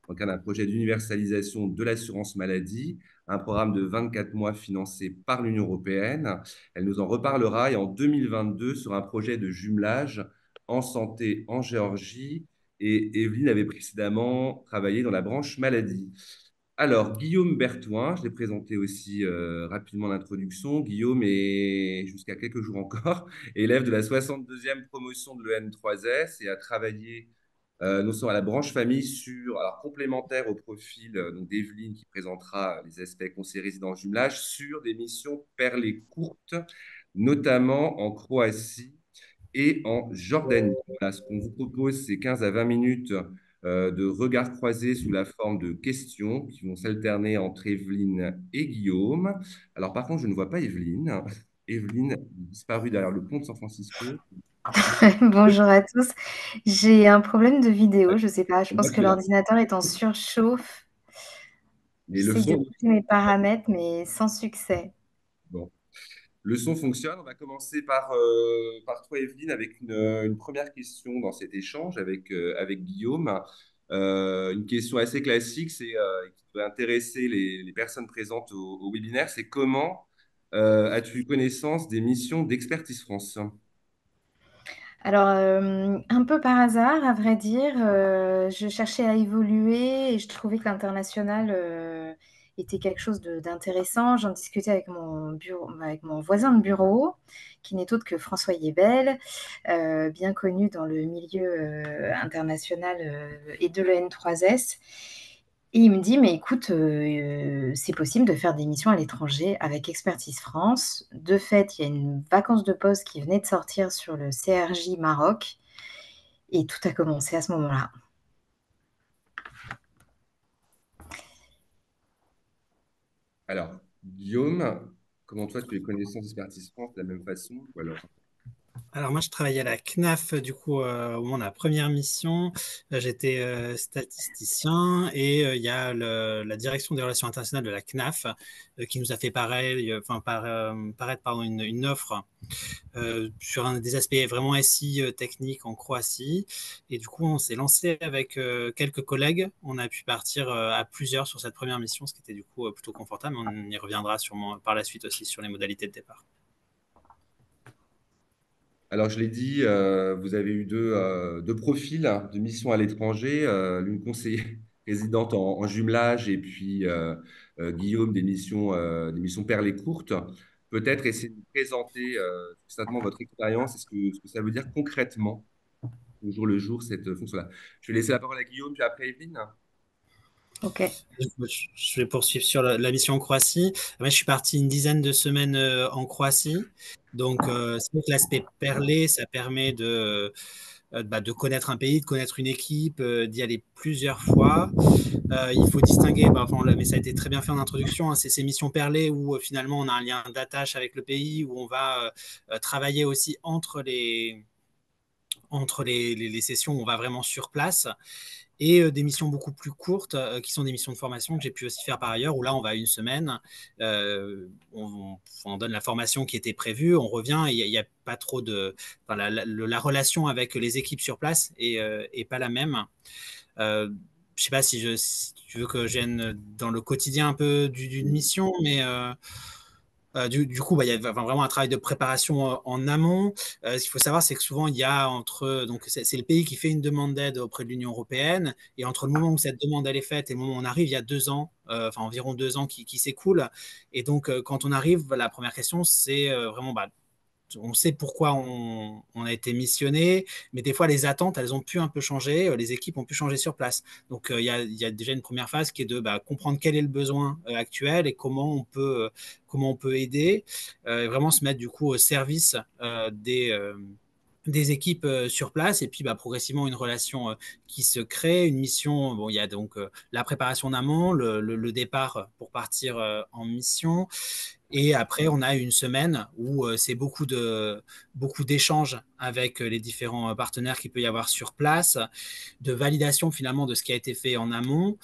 dans le cadre d'un projet d'universalisation de l'assurance maladie, un programme de 24 mois financé par l'Union européenne. Elle nous en reparlera et en 2022 sur un projet de jumelage en santé en Géorgie. Et Evelyne avait précédemment travaillé dans la branche maladie. Alors, Guillaume Berthoin, je l'ai présenté aussi rapidement en introduction. Guillaume est, jusqu'à quelques jours encore, élève de la 62e promotion de l'EN3S et a travaillé non seulement à la branche famille, alors complémentaire au profil donc d'Evelyne qui présentera les aspects conseil résident jumelage, sur des missions perlées courtes, notamment en Croatie et en Jordanie. Voilà, ce qu'on vous propose, c'est 15 à 20 minutes de regards croisés sous la forme de questions qui vont s'alterner entre Evelyne et Guillaume. Alors, par contre, je ne vois pas Evelyne. Evelyne disparue derrière le pont de San Francisco. Bonjour à tous. J'ai un problème de vidéo, je sais pas, je On voit pense que que tu es là. l'ordinateur est en surchauffe. Mais le J'essaye de son, pousser mes paramètres, mais sans succès. bon. Le son fonctionne. On va commencer par toi, Evelyne, avec une première question dans cet échange avec Guillaume. Une question assez classique, qui peut intéresser les personnes présentes au webinaire, c'est comment as-tu eu connaissance des missions d'Expertise France? Alors, un peu par hasard, à vrai dire, je cherchais à évoluer et je trouvais que l'international était quelque chose d'intéressant. J'en discutais avec mon voisin de bureau, qui n'est autre que François Yébel, bien connu dans le milieu international et de l'EN3S. Et il me dit, mais écoute, c'est possible de faire des missions à l'étranger avec Expertise France. De fait, il y a une vacance de poste qui venait de sortir sur le CRJ Maroc et tout a commencé à ce moment-là. Alors, Guillaume, comment toi tu as eu connaissance d'Expertise France de la même façon ou alors? Alors moi, je travaillais à la CNAF, du coup, au moment de la première mission. J'étais statisticien et il y a la direction des relations internationales de la CNAF qui nous a fait paraître une offre sur des aspects vraiment SI techniques en Croatie. Et du coup, on s'est lancé avec quelques collègues. On a pu partir à plusieurs sur cette première mission, ce qui était du coup plutôt confortable. On y reviendra sûrement par la suite aussi sur les modalités de départ. Alors, je l'ai dit, vous avez eu deux profils de mission à l'étranger, l'une conseillère résidente en jumelage et puis Guillaume des missions perlées courtes. Peut-être essayer de vous présenter certainement votre expérience et ce que ça veut dire concrètement au jour le jour cette fonction-là. Je vais laisser la parole à Guillaume puis après Evelyne. Ok. Je vais poursuivre sur la mission en Croatie. Moi, je suis parti une dizaine de semaines en Croatie. Donc, c'est vrai que l'aspect perlé, ça permet de connaître un pays, de connaître une équipe, d'y aller plusieurs fois. Il faut distinguer, mais ça a été très bien fait en introduction, hein, c'est ces missions perlées où finalement on a un lien d'attache avec le pays, où on va travailler aussi entre les sessions où on va vraiment sur place, et des missions beaucoup plus courtes qui sont des missions de formation que j'ai pu aussi faire par ailleurs, où là on va une semaine, on donne la formation qui était prévue, on revient, il n'y a pas trop la relation avec les équipes sur place est pas la même. Je ne sais pas si tu veux que je vienne dans le quotidien un peu d'une mission, mais Du coup, il y a vraiment un travail de préparation en amont. Ce qu'il faut savoir, c'est que souvent, il y a donc c'est le pays qui fait une demande d'aide auprès de l'Union européenne, et entre le moment où cette demande elle est faite et le moment où on arrive, il y a 2 ans, enfin environ 2 ans qui s'écoulent. Et donc, quand on arrive, la première question, c'est vraiment, on sait pourquoi on a été missionné, mais des fois les attentes, elles ont pu un peu changer, les équipes ont pu changer sur place. Donc il y a déjà une première phase qui est de comprendre quel est le besoin actuel et comment on peut aider, et vraiment se mettre du coup au service des équipes sur place, et puis progressivement une relation qui se crée, une mission. Bon, il y a donc la préparation en amont, le départ pour partir en mission, et après, on a une semaine où c'est beaucoup d'échanges avec les différents partenaires qu'il peut y avoir sur place, de validation finalement de ce qui a été fait en amont.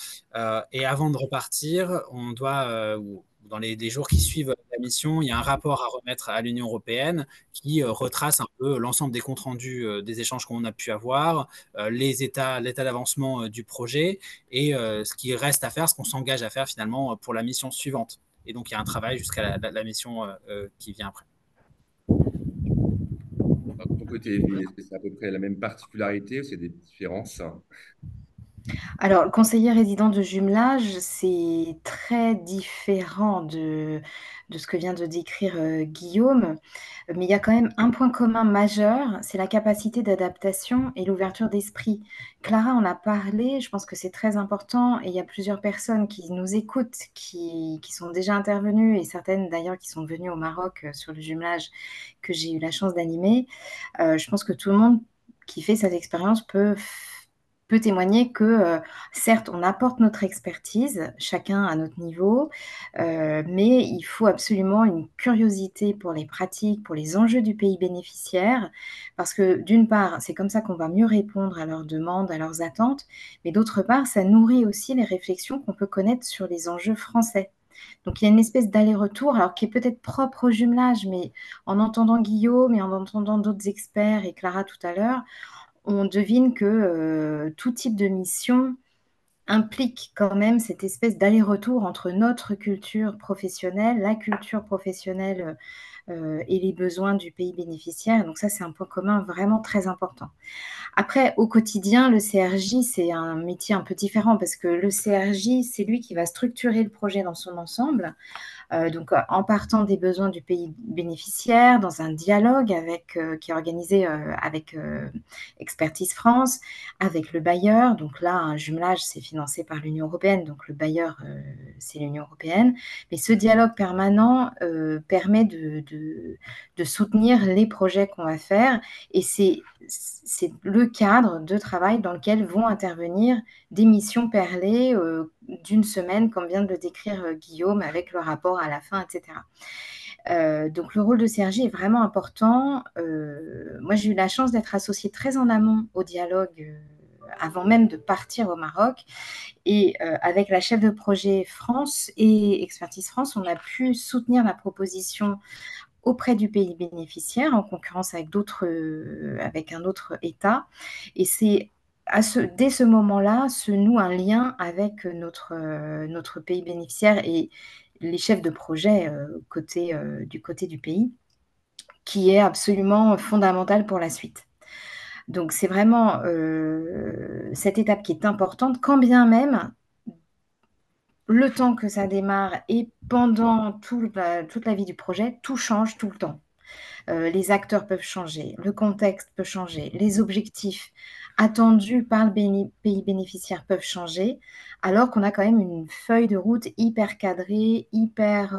Et avant de repartir, on doit, ou dans les jours qui suivent la mission, il y a un rapport à remettre à l'Union européenne qui retrace un peu l'ensemble des comptes rendus des échanges qu'on a pu avoir, l'état d'avancement du projet, et ce qui reste à faire, ce qu'on s'engage à faire finalement pour la mission suivante. Et donc, il y a un travail jusqu'à la mission qui vient après. De ton côté, Evelyne, est-ce que c'est à peu près la même particularité ou c'est des différences? Alors, le conseiller résident de jumelage, c'est très différent de ce que vient de décrire Guillaume, mais il y a quand même un point commun majeur, c'est la capacité d'adaptation et l'ouverture d'esprit. Clara en a parlé, je pense que c'est très important, et il y a plusieurs personnes qui nous écoutent, qui sont déjà intervenues, et certaines d'ailleurs qui sont venues au Maroc sur le jumelage que j'ai eu la chance d'animer. Je pense que tout le monde qui fait cette expérience peut témoigner que, certes, on apporte notre expertise, chacun à notre niveau, mais il faut absolument une curiosité pour les pratiques, pour les enjeux du pays bénéficiaire, parce que d'une part, c'est comme ça qu'on va mieux répondre à leurs demandes, à leurs attentes, mais d'autre part, ça nourrit aussi les réflexions qu'on peut connaître sur les enjeux français. Donc il y a une espèce d'aller-retour, alors qui est peut-être propre au jumelage, mais en entendant Guillaume et en entendant d'autres experts et Clara tout à l'heure, on devine que tout type de mission implique quand même cette espèce d'aller-retour entre notre culture professionnelle, la culture professionnelle et les besoins du pays bénéficiaire. Donc ça, c'est un point commun vraiment très important. Après, au quotidien, le CRJ, c'est un métier un peu différent parce que le CRJ, c'est lui qui va structurer le projet dans son ensemble. Donc, en partant des besoins du pays bénéficiaire, dans un dialogue qui est organisé avec Expertise France, avec le bailleur. Donc là, un jumelage, c'est financé par l'Union européenne, donc le bailleur, c'est l'Union européenne. Mais ce dialogue permanent permet de soutenir les projets qu'on va faire, et c'est le cadre de travail dans lequel vont intervenir des missions perlées d'une semaine, comme vient de le décrire Guillaume, avec le rapport à la fin, etc. Donc le rôle de CRJ est vraiment important. Moi, j'ai eu la chance d'être associée très en amont au dialogue avant même de partir au Maroc. Et avec la chef de projet France et Expertise France, on a pu soutenir la proposition auprès du pays bénéficiaire, en concurrence avec avec un autre État. Et c'est dès ce moment-là se noue un lien avec notre pays bénéficiaire et les chefs de projet du côté du pays, qui est absolument fondamental pour la suite. Donc c'est vraiment cette étape qui est importante, quand bien même le temps que ça démarre et pendant toute la vie du projet, tout change tout le temps. Les acteurs peuvent changer, le contexte peut changer, les objectifs attendus par le pays bénéficiaire peuvent changer, alors qu'on a quand même une feuille de route hyper cadrée, hyper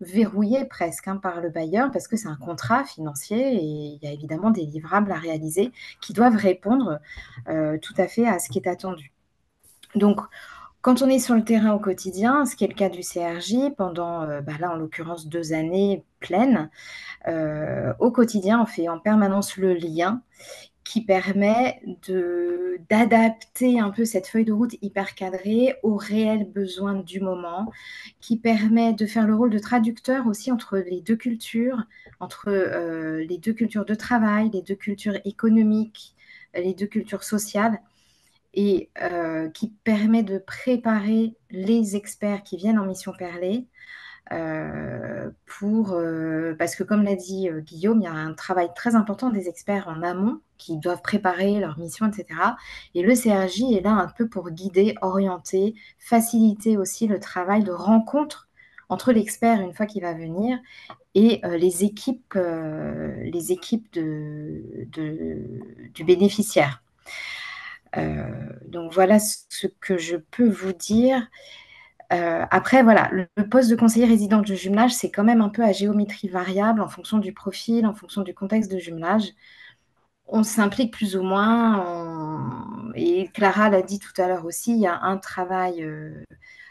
verrouillée presque par le bailleur, parce que c'est un contrat financier et il y a évidemment des livrables à réaliser qui doivent répondre tout à fait à ce qui est attendu. Donc, quand on est sur le terrain au quotidien, ce qui est le cas du CRJ, pendant, là, en l'occurrence, 2 années pleines, au quotidien, on fait en permanence le lien qui permet d'adapter un peu cette feuille de route hyper cadrée aux réels besoins du moment, qui permet de faire le rôle de traducteur aussi entre les deux cultures, entre les deux cultures de travail, les deux cultures économiques, les deux cultures sociales, et qui permet de préparer les experts qui viennent en mission perlée parce que comme l'a dit Guillaume, il y a un travail très important des experts en amont qui doivent préparer leur mission, etc. Et le CRJ est là un peu pour guider, orienter, faciliter aussi le travail de rencontre entre l'expert une fois qu'il va venir et les équipes du bénéficiaire. Donc voilà ce que je peux vous dire. Après, voilà, le poste de conseiller résident de jumelage, c'est quand même un peu à géométrie variable en fonction du profil, en fonction du contexte de jumelage. On s'implique plus ou moins, et Clara l'a dit tout à l'heure aussi, il y a un travail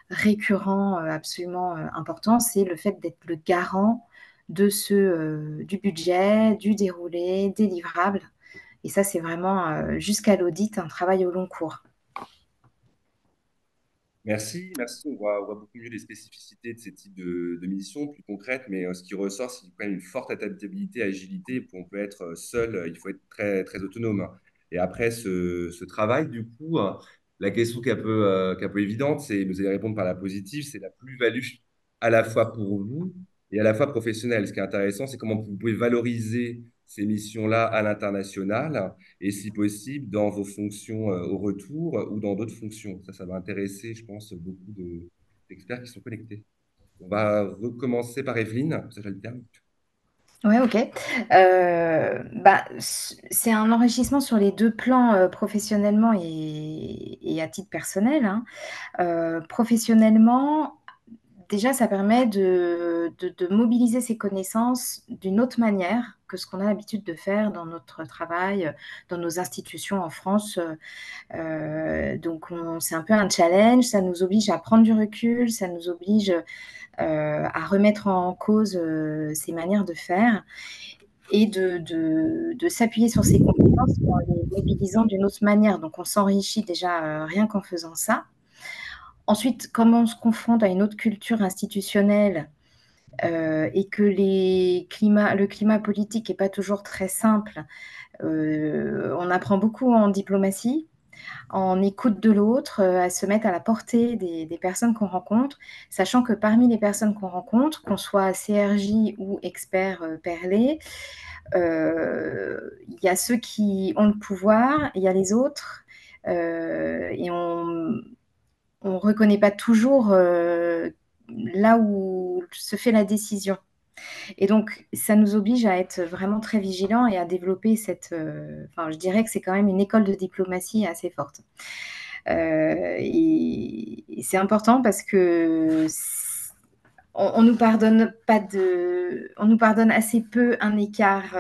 récurrent absolument important, c'est le fait d'être le garant du budget, du déroulé, des livrables. Et ça, c'est vraiment jusqu'à l'audit, un travail au long cours. Merci, merci. On voit beaucoup mieux les spécificités de ces types de missions plus concrètes, mais ce qui ressort, c'est quand même une forte adaptabilité, agilité. On peut être seul, il faut être très, très autonome. Et après ce travail, du coup, la question qui est un peu évidente, c'est, vous allez répondre par la positive, c'est la plus-value à la fois pour vous et à la fois professionnelle. Ce qui est intéressant, c'est comment vous pouvez valoriser ces missions-là à l'international et si possible dans vos fonctions au retour ou dans d'autres fonctions. Ça va intéresser, je pense, beaucoup d'experts qui sont connectés. On va recommencer par Evelyne, ça j'ai le terme. Ouais, ok. C'est un enrichissement sur les deux plans, professionnellement et à titre personnel, hein. Professionnellement, déjà, ça permet de mobiliser ses connaissances d'une autre manière que ce qu'on a l'habitude de faire dans notre travail, dans nos institutions en France. Donc, c'est un peu un challenge, ça nous oblige à prendre du recul, ça nous oblige à remettre en cause ces manières de faire et de s'appuyer sur ces compétences en les mobilisant d'une autre manière. Donc, on s'enrichit déjà rien qu'en faisant ça. Ensuite, comment on se confronte à une autre culture institutionnelle et que le climat politique n'est pas toujours très simple. On apprend beaucoup en diplomatie, en écoute de l'autre, à se mettre à la portée des personnes qu'on rencontre, sachant que parmi les personnes qu'on rencontre, qu'on soit CRJ ou expert perlé, il y a ceux qui ont le pouvoir, il y a les autres, et on ne reconnaît pas toujours là où se fait la décision. Et donc, ça nous oblige à être vraiment très vigilants et à développer je dirais que c'est quand même une école de diplomatie assez forte. Et c'est important parce que on nous pardonne on nous pardonne assez peu un écart.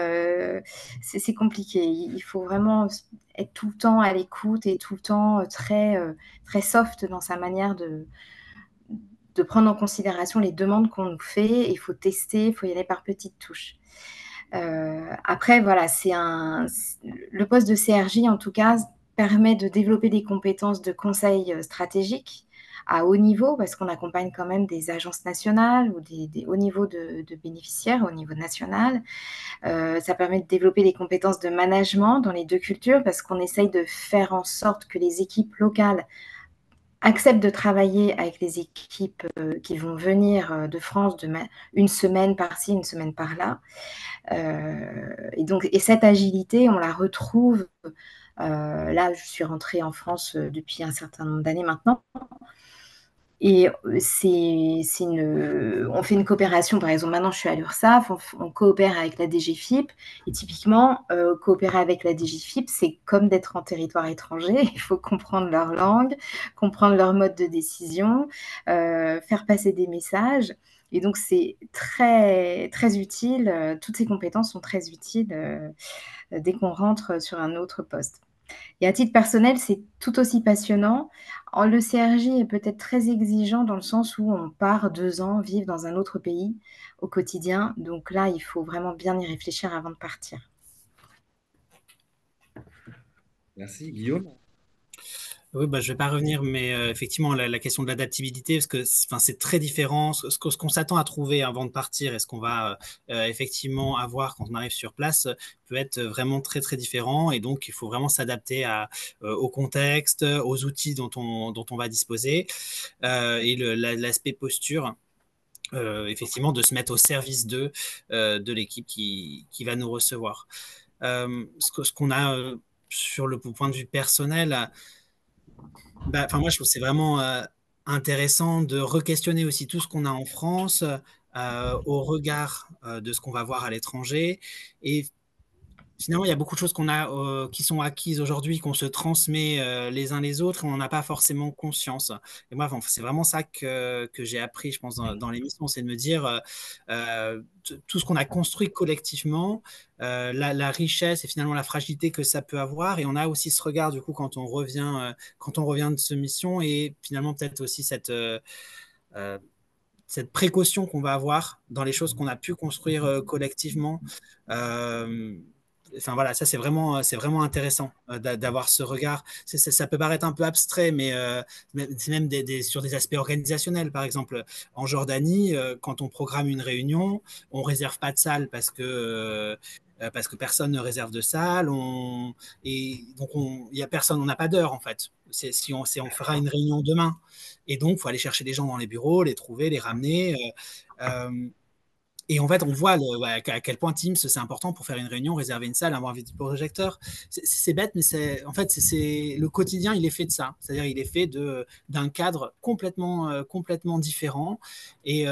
C'est compliqué. Il faut vraiment être tout le temps à l'écoute et tout le temps très, très soft dans sa manière de prendre en considération les demandes qu'on nous fait. Il faut tester, il faut y aller par petites touches. Après, voilà, le poste de CRJ, en tout cas, permet de développer des compétences de conseil stratégique à haut niveau, parce qu'on accompagne quand même des agences nationales ou des hauts niveaux de bénéficiaires au niveau national. Ça permet de développer des compétences de management dans les deux cultures, parce qu'on essaye de faire en sorte que les équipes locales acceptent de travailler avec les équipes qui vont venir de France une semaine par-ci, une semaine par-là. Et cette agilité, on la retrouve. Là, je suis rentrée en France depuis un certain nombre d'années maintenant. Et on fait une coopération, par exemple, maintenant je suis à l'URSSAF, on coopère avec la DGFiP, et typiquement, coopérer avec la DGFiP, c'est comme d'être en territoire étranger, il faut comprendre leur langue, comprendre leur mode de décision, faire passer des messages, et donc c'est très, très utile, toutes ces compétences sont très utiles dès qu'on rentre sur un autre poste. Et à titre personnel, c'est tout aussi passionnant. Le CRJ est peut-être très exigeant dans le sens où on part 2 ans vivre dans un autre pays au quotidien. Donc là, il faut vraiment bien y réfléchir avant de partir. Merci, Guillaume. Oui, je ne vais pas revenir, mais effectivement, la question de l'adaptabilité, parce que c'est très différent. Ce qu'on s'attend à trouver avant de partir et ce qu'on va effectivement avoir quand on arrive sur place peut être vraiment très, très différent. Et donc, il faut vraiment s'adapter au contexte, aux outils dont on va disposer et l'aspect posture. effectivement de se mettre au service de l'équipe qui va nous recevoir. Ce qu'on a sur le point de vue personnel, moi je trouve que c'est vraiment intéressant de re-questionner aussi tout ce qu'on a en France au regard de ce qu'on va voir à l'étranger. Et finalement, il y a beaucoup de choses qui sont acquises aujourd'hui, qu'on se transmet les uns les autres, et on n'en a pas forcément conscience. Et moi, c'est vraiment ça que j'ai appris, je pense, dans l'émission, c'est de me dire tout ce qu'on a construit collectivement, la richesse et finalement la fragilité que ça peut avoir. Et on a aussi ce regard, du coup, quand on revient de ce mission, et finalement peut-être aussi cette précaution qu'on va avoir dans les choses qu'on a pu construire collectivement. Enfin voilà, ça c'est vraiment intéressant d'avoir ce regard. Ça peut paraître un peu abstrait, mais c'est même sur des aspects organisationnels. Par exemple, en Jordanie, quand on programme une réunion, on réserve pas de salle parce que personne ne réserve de salle. Et donc il y a personne, on n'a pas d'heure en fait. On fera une réunion demain. Et donc, il faut aller chercher des gens dans les bureaux, les trouver, les ramener. Et en fait, on voit à quel point Teams, c'est important pour faire une réunion, réserver une salle, avoir un vidéoprojecteur. C'est bête, mais en fait, le quotidien, il est fait de ça. C'est-à-dire, il est fait d'un cadre complètement différent. Et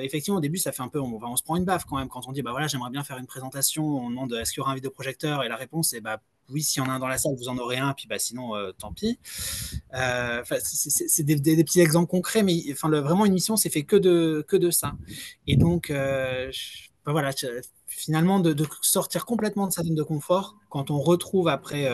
effectivement, au début, ça fait un peu, on se prend une baffe quand même quand on dit, bah voilà, j'aimerais bien faire une présentation. On demande, est-ce qu'il y aura un vidéoprojecteur? Et la réponse est, bah oui, s'il y en a un dans la salle, vous en aurez un, puis bah, sinon, tant pis. C'est des petits exemples concrets, mais vraiment, une mission, c'est fait que de ça. Et donc, voilà, finalement, de sortir complètement de sa zone de confort, quand on retrouve après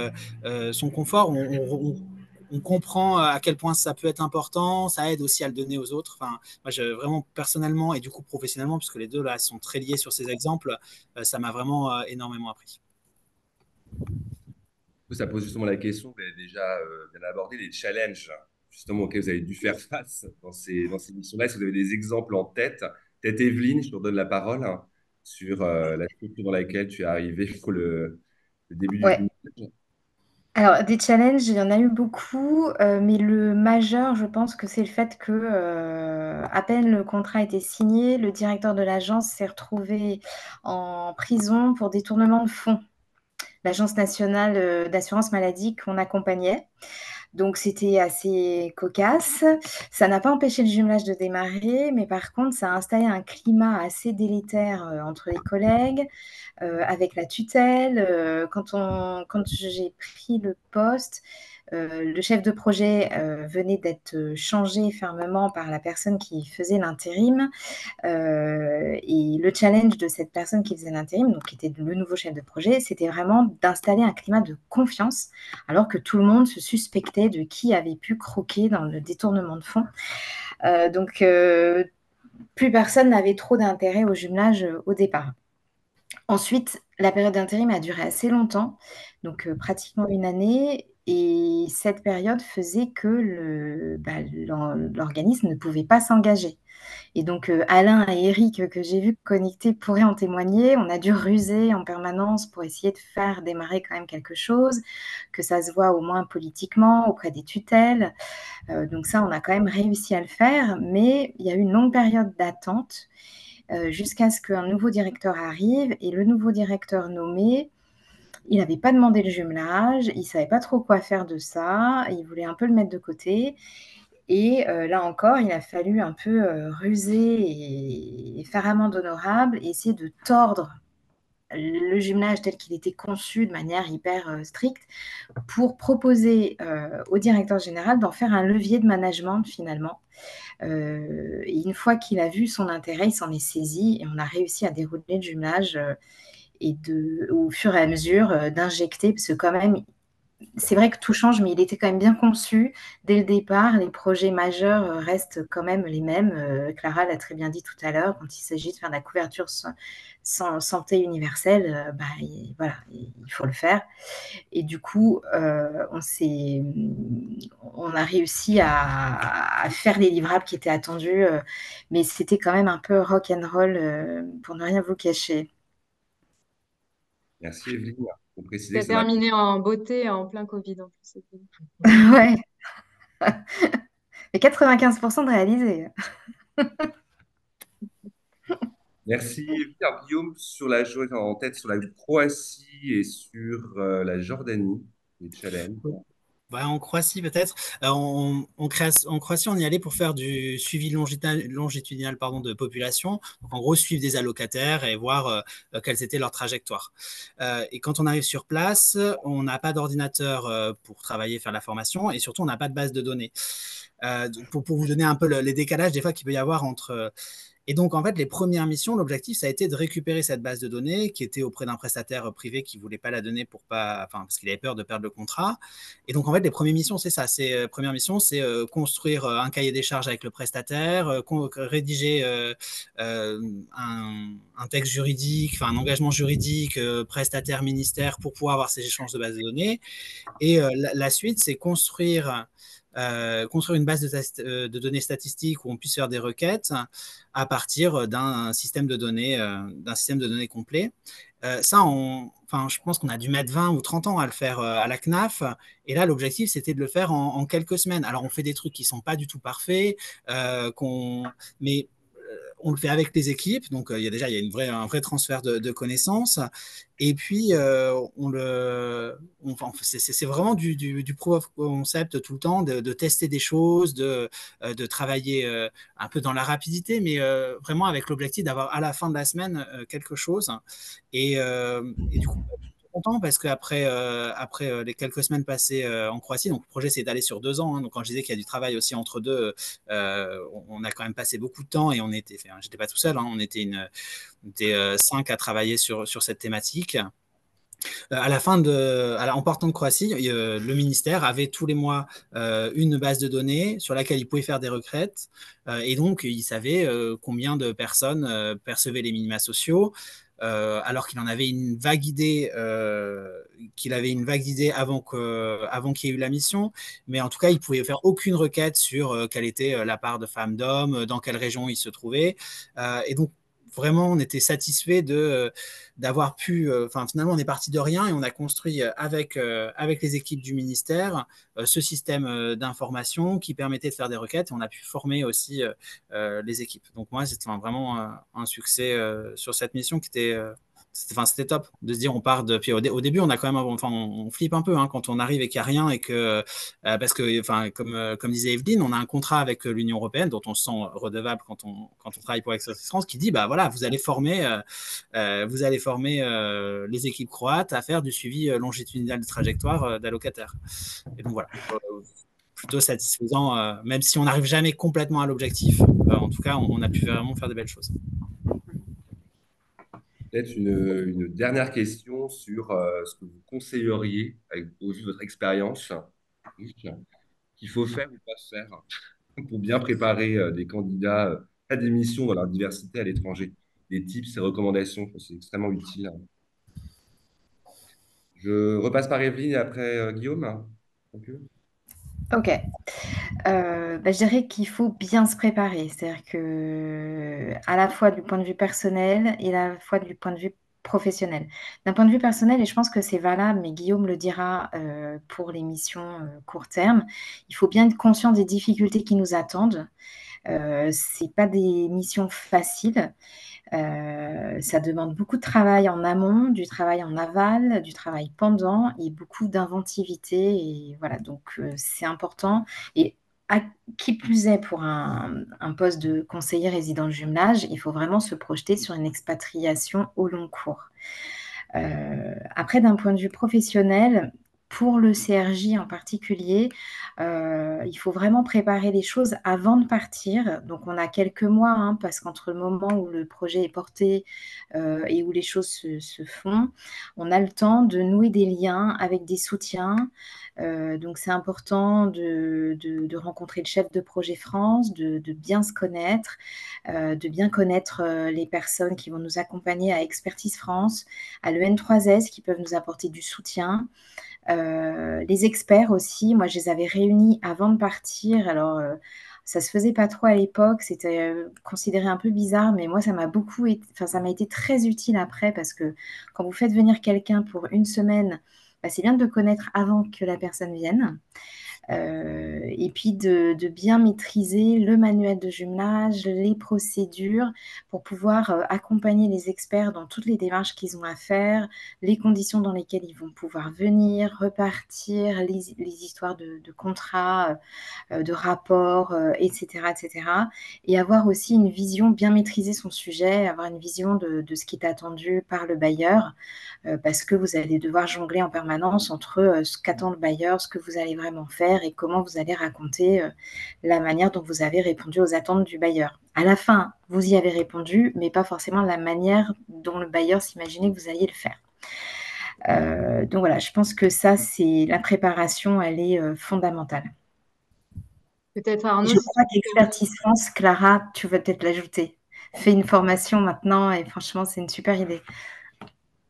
son confort, on comprend à quel point ça peut être important, ça aide aussi à le donner aux autres. Enfin, moi, vraiment personnellement et du coup professionnellement, puisque les deux là sont très liés sur ces exemples, ça m'a vraiment énormément appris. Ça pose justement la question, vous avez déjà bien abordé, les challenges justement auxquels vous avez dû faire face dans ces missions-là. Est-ce que vous avez des exemples en tête? Peut-être Evelyne, je te redonne la parole sur la structure dans laquelle tu es arrivée pour le début du Ouais. jumelage. Alors, des challenges, il y en a eu beaucoup, mais le majeur, je pense que c'est le fait que, à peine le contrat a été signé, le directeur de l'agence s'est retrouvé en prison pour détournement de fonds. L'Agence nationale d'assurance maladie qu'on accompagnait. Donc, c'était assez cocasse. Ça n'a pas empêché le jumelage de démarrer, mais par contre, ça a installé un climat assez délétère entre les collègues, avec la tutelle. Quand j'ai pris le poste, le chef de projet venait d'être changé fermement par la personne qui faisait l'intérim. Et le challenge de cette personne qui faisait l'intérim, donc qui était le nouveau chef de projet, c'était vraiment d'installer un climat de confiance, alors que tout le monde se suspectait de qui avait pu croquer dans le détournement de fonds. Donc, plus personne n'avait trop d'intérêt au jumelage au départ. Ensuite, la période d'intérim a duré assez longtemps, donc pratiquement une année. Et cette période faisait que l'organisme ne pouvait pas s'engager. Et donc, Alain et Eric, que j'ai vu connectés, pourraient en témoigner. On a dû ruser en permanence pour essayer de faire démarrer quand même quelque chose, que ça se voit au moins politiquement auprès des tutelles. Donc ça, on a quand même réussi à le faire, mais il y a eu une longue période d'attente jusqu'à ce qu'un nouveau directeur arrive. Et le nouveau directeur nommé, il n'avait pas demandé le jumelage, il ne savait pas trop quoi faire de ça, il voulait un peu le mettre de côté. Et là encore, il a fallu un peu ruser et faire amende honorable, et essayer de tordre le jumelage tel qu'il était conçu de manière hyper stricte pour proposer au directeur général d'en faire un levier de management finalement. Et une fois qu'il a vu son intérêt, il s'en est saisi et on a réussi à dérouler le jumelage et au fur et à mesure d'injecter, parce que quand même, c'est vrai que tout change, mais il était quand même bien conçu dès le départ. Les projets majeurs restent quand même les mêmes. Clara l'a très bien dit tout à l'heure, quand il s'agit de faire de la couverture sans santé universelle, voilà, il faut le faire. Et du coup, on a réussi à faire les livrables qui étaient attendus, mais c'était quand même un peu rock and roll, pour ne rien vous cacher. Merci Evelyne. Pour préciser Tu as que ça m'a... terminé en beauté en plein Covid en plus. Ouais. Et 95% de réalisé. Merci. Alors, Guillaume, en tête sur la Croatie et sur la Jordanie, les challenges. Ouais, en Croatie, peut-être. En Croatie, on y allait pour faire du suivi longitudinal, pardon, de population. Donc, en gros, suivre des allocataires et voir quelles étaient leurs trajectoires. Et quand on arrive sur place, on n'a pas d'ordinateur pour travailler, faire la formation, et surtout, on n'a pas de base de données. Donc, pour vous donner un peu les décalages des fois qu'il peut y avoir entre et donc, en fait, les premières missions, l'objectif, ça a été de récupérer cette base de données qui était auprès d'un prestataire privé qui ne voulait pas la donner parce qu'il avait peur de perdre le contrat. Et donc, en fait, les premières missions, c'est ça. Première mission, c'est construire un cahier des charges avec le prestataire, rédiger un texte juridique, enfin, un engagement juridique, prestataire-ministère pour pouvoir avoir ces échanges de base de données. Et la suite, c'est construire une base de données statistiques où on puisse faire des requêtes à partir d'un système de données complet. Je pense qu'on a dû mettre 20 ou 30 ans à le faire à la CNAF. Et là, l'objectif, c'était de le faire en quelques semaines. Alors, on fait des trucs qui ne sont pas du tout parfaits, mais on le fait avec les équipes, donc il y a un vrai transfert de connaissances. Et puis, c'est vraiment du proof of concept tout le temps, de tester des choses, de travailler un peu dans la rapidité, mais vraiment avec l'objectif d'avoir à la fin de la semaine quelque chose. Et du coup, content parce qu'après les quelques semaines passées en Croatie, donc le projet c'est d'aller sur 2 ans. Hein, donc quand je disais qu'il y a du travail aussi entre deux, on a quand même passé beaucoup de temps et j'étais pas tout seul, hein, on était 5 à travailler sur cette thématique. En partant de Croatie, le ministère avait tous les mois une base de données sur laquelle il pouvait faire des requêtes et donc il savait combien de personnes percevaient les minima sociaux. Alors qu'il en avait une vague idée, avant qu'il y ait eu la mission, mais en tout cas, il pouvait faire aucune requête sur quelle était la part de femmes, d'hommes, dans quelle région ils se trouvaient. Et donc, vraiment, on était satisfait d'avoir pu. Finalement, on est parti de rien et on a construit avec les équipes du ministère ce système d'information qui permettait de faire des requêtes et on a pu former aussi les équipes. Donc moi, c'était vraiment un succès sur cette mission qui c'était top de se dire on part de. Puis au début, on a quand même, on flippe un peu hein, quand on arrive et qu'il n'y a rien et que parce que, comme disait Evelyne, on a un contrat avec l'Union européenne dont on se sent redevable quand on travaille pour Access France, qui dit bah voilà, vous allez former les équipes croates à faire du suivi longitudinal de trajectoire d'allocataires. Et donc voilà. Plutôt satisfaisant, même si on n'arrive jamais complètement à l'objectif. En tout cas, on a pu vraiment faire de belles choses. Peut-être une dernière question sur ce que vous conseilleriez, au vu de votre expérience, qu'il faut faire ou pas faire pour bien préparer des candidats à des missions dans leur diversité à l'étranger. Des tips et recommandations, je pense que c'est extrêmement utile. Je repasse par Evelyne et après Guillaume. Ok. Je dirais qu'il faut bien se préparer, c'est-à-dire que à la fois du point de vue personnel et à la fois du point de vue professionnel. D'un point de vue personnel, et je pense que c'est valable, mais Guillaume le dira pour les missions court terme, il faut bien être conscient des difficultés qui nous attendent. C'est pas des missions faciles. Ça demande beaucoup de travail en amont, du travail en aval, du travail pendant et beaucoup d'inventivité. Et voilà, donc c'est important. Et qui plus est, pour un poste de conseiller résident de jumelage, il faut vraiment se projeter sur une expatriation au long cours. Après, d'un point de vue professionnel, pour le CRJ en particulier, il faut vraiment préparer les choses avant de partir. Donc, on a quelques mois, hein, parce qu'entre le moment où le projet est porté et où les choses se font, on a le temps de nouer des liens avec des soutiens. Donc, c'est important de rencontrer le chef de projet France, de bien se connaître, de bien connaître les personnes qui vont nous accompagner à Expertise France, à l'EN3S qui peuvent nous apporter du soutien. Les experts aussi, moi je les avais réunis avant de partir. Alors ça se faisait pas trop à l'époque, c'était considéré un peu bizarre, mais moi ça m'a été très utile après parce que quand vous faites venir quelqu'un pour une semaine, c'est bien de le connaître avant que la personne vienne. Et puis de bien maîtriser le manuel de jumelage, les procédures pour pouvoir accompagner les experts dans toutes les démarches qu'ils ont à faire, les conditions dans lesquelles ils vont pouvoir venir, repartir, les histoires de contrats, de rapports, etc., etc. Et avoir aussi une vision, bien maîtriser son sujet, avoir une vision de ce qui est attendu par le bailleur, parce que vous allez devoir jongler en permanence entre ce qu'attend le bailleur, ce que vous allez vraiment faire et comment vous allez raconter la manière dont vous avez répondu aux attentes du bailleur. À la fin, vous y avez répondu, mais pas forcément la manière dont le bailleur s'imaginait que vous alliez le faire. Donc voilà, je pense que ça, c'est la préparation, elle est fondamentale. Peut-être Arnaud, Je si crois tu peux. qu'Expertise France, Clara, tu vas peut-être l'ajouter. Fais une formation maintenant et franchement, c'est une super idée.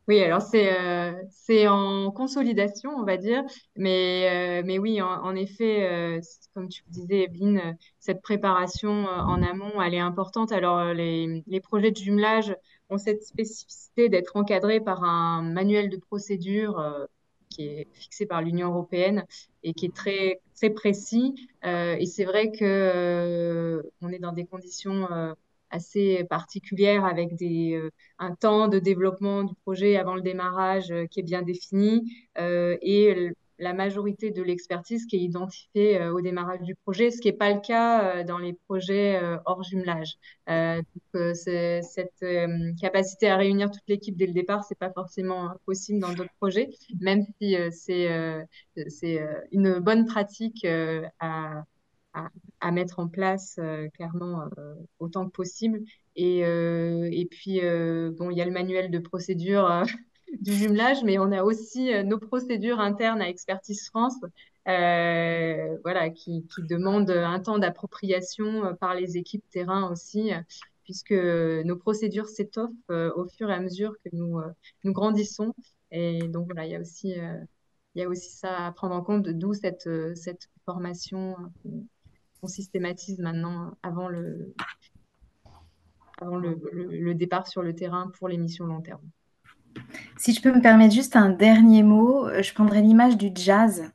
Oui, alors c'est en consolidation, on va dire, mais oui, en effet, comme tu le disais, Evelyne, cette préparation en amont, elle est importante. Alors les projets de jumelage ont cette spécificité d'être encadrés par un manuel de procédure qui est fixé par l'Union européenne et qui est très très précis. Et c'est vrai que on est dans des conditions assez particulières avec un temps de développement du projet avant le démarrage qui est bien défini et la majorité de l'expertise qui est identifiée au démarrage du projet, ce qui n'est pas le cas dans les projets hors jumelage. Cette capacité à réunir toute l'équipe dès le départ, c'est pas forcément possible dans d'autres projets, même si c'est une bonne pratique à, à mettre en place clairement autant que possible. Et puis, bon, il y a le manuel de procédure du jumelage, mais on a aussi nos procédures internes à Expertise France, voilà, qui demandent un temps d'appropriation par les équipes terrain aussi, puisque nos procédures s'étoffent au fur et à mesure que nous grandissons. Et donc, voilà, il y a aussi ça à prendre en compte, d'où cette formation qu'on systématise maintenant avant le départ sur le terrain pour les missions long terme. Si je peux me permettre juste un dernier mot, je prendrais l'image du jazz,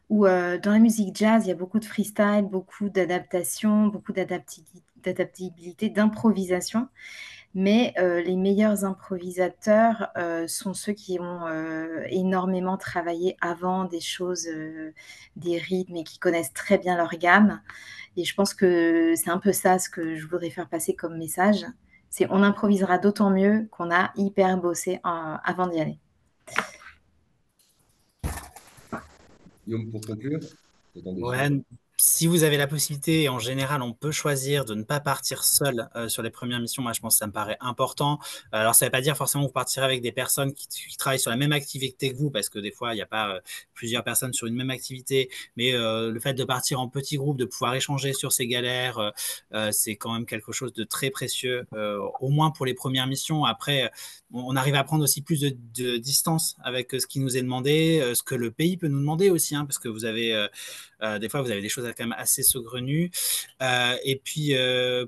où dans la musique jazz, il y a beaucoup de freestyle, beaucoup d'adaptation, beaucoup d'adaptabilité, d'improvisation. Mais les meilleurs improvisateurs sont ceux qui ont énormément travaillé avant des choses, des rythmes et qui connaissent très bien leur gamme. Et je pense que c'est un peu ça ce que je voudrais faire passer comme message. C'est on improvisera d'autant mieux qu'on a hyper bossé avant d'y aller. Guillaume, pour conclure, Ouais, si vous avez la possibilité, et en général, on peut choisir de ne pas partir seul sur les premières missions. Moi, je pense que ça me paraît important. Alors, ça ne veut pas dire forcément que vous partirez avec des personnes qui travaillent sur la même activité que vous, parce que des fois, il n'y a pas plusieurs personnes sur une même activité. Mais le fait de partir en petits groupes, de pouvoir échanger sur ces galères, c'est quand même quelque chose de très précieux, au moins pour les premières missions. Après, on arrive à prendre aussi plus de distance avec ce qui nous est demandé, ce que le pays peut nous demander aussi, hein, parce que vous avez des fois, vous avez des choses quand même assez saugrenues. Et puis,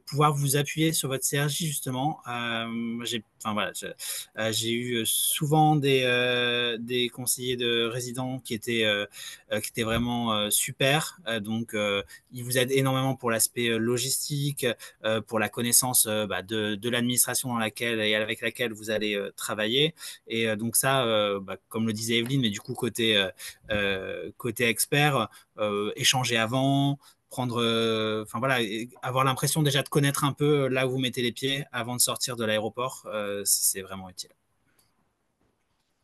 pouvoir vous appuyer sur votre CRJ, justement. J'ai eu souvent des conseillers de résidents qui étaient vraiment super. Donc, ils vous aident énormément pour l'aspect logistique, pour la connaissance de l'administration dans laquelle et avec laquelle vous allez travailler. Et donc ça, comme le disait Evelyne, mais du coup, côté expert, échanger avant, avoir l'impression déjà de connaître un peu là où vous mettez les pieds avant de sortir de l'aéroport, c'est vraiment utile.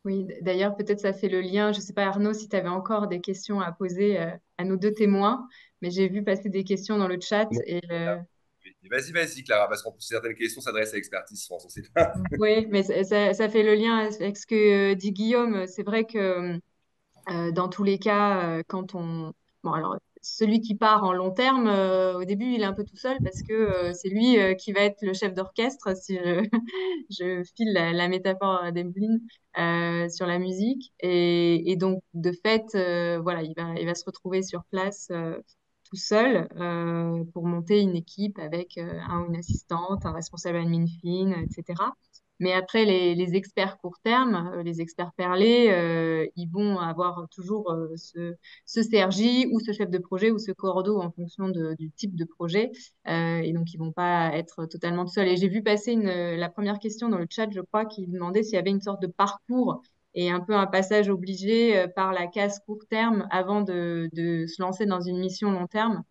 Oui, d'ailleurs, peut-être ça fait le lien. Je ne sais pas, Arnaud, si tu avais encore des questions à poser à nos deux témoins, mais j'ai vu passer des questions dans le chat. Et, Vas-y, Clara, parce qu'en plus, certaines questions s'adressent à Expertise France. oui, mais ça fait le lien avec ce que dit Guillaume. C'est vrai que dans tous les cas, quand on... Bon, alors, celui qui part en long terme, au début, il est un peu tout seul parce que c'est lui qui va être le chef d'orchestre, si je, je file la métaphore d'Emeline sur la musique. Et donc, de fait, voilà, il va se retrouver sur place tout seul pour monter une équipe avec un ou une assistante, un responsable admin fin, etc. Mais après, les experts court terme, les experts perlés, ils vont avoir toujours ce CRJ ou ce chef de projet ou ce cordeau en fonction du type de projet. Et donc, ils vont pas être totalement tout seuls. Et j'ai vu passer la première question dans le chat, je crois, qui demandait s'il y avait une sorte de parcours et un peu un passage obligé par la case court terme avant de se lancer dans une mission long terme.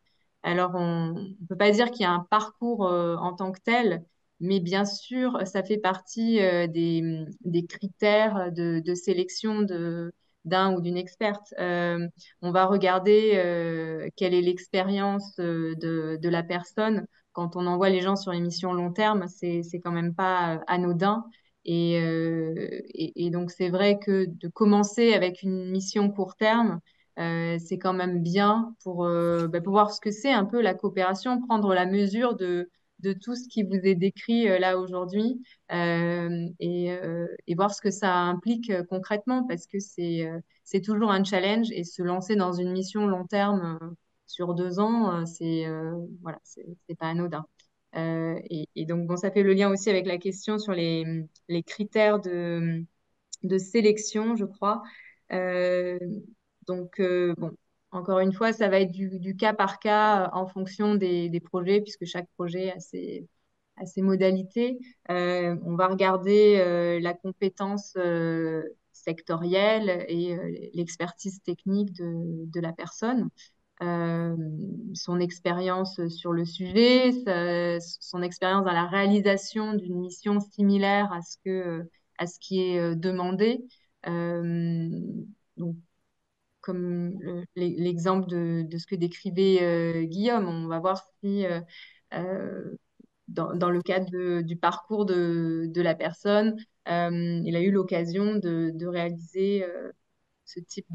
Alors, on ne peut pas dire qu'il y a un parcours en tant que tel, mais bien sûr, ça fait partie des critères de sélection d'un ou d'une experte. On va regarder quelle est l'expérience de la personne. Quand on envoie les gens sur une mission long terme, c'est quand même pas anodin. Et donc, c'est vrai que de commencer avec une mission court terme, c'est quand même bien pour voir ce que c'est un peu la coopération, prendre la mesure de tout ce qui vous est décrit là aujourd'hui et voir ce que ça implique concrètement parce que c'est toujours un challenge et se lancer dans une mission long terme sur 2 ans, voilà, c'est pas anodin. Et donc, bon, ça fait le lien aussi avec la question sur les critères de sélection, je crois. Euh, bon, encore une fois, ça va être du cas par cas en fonction des projets, puisque chaque projet a ses modalités. On va regarder la compétence sectorielle et l'expertise technique de la personne. Euh, Son expérience sur le sujet, son expérience dans la réalisation d'une mission similaire à ce qui est demandé. Euh, donc, comme l'exemple de ce que décrivait Guillaume, on va voir si euh, dans le cadre du parcours de la personne, il a eu l'occasion de réaliser ce type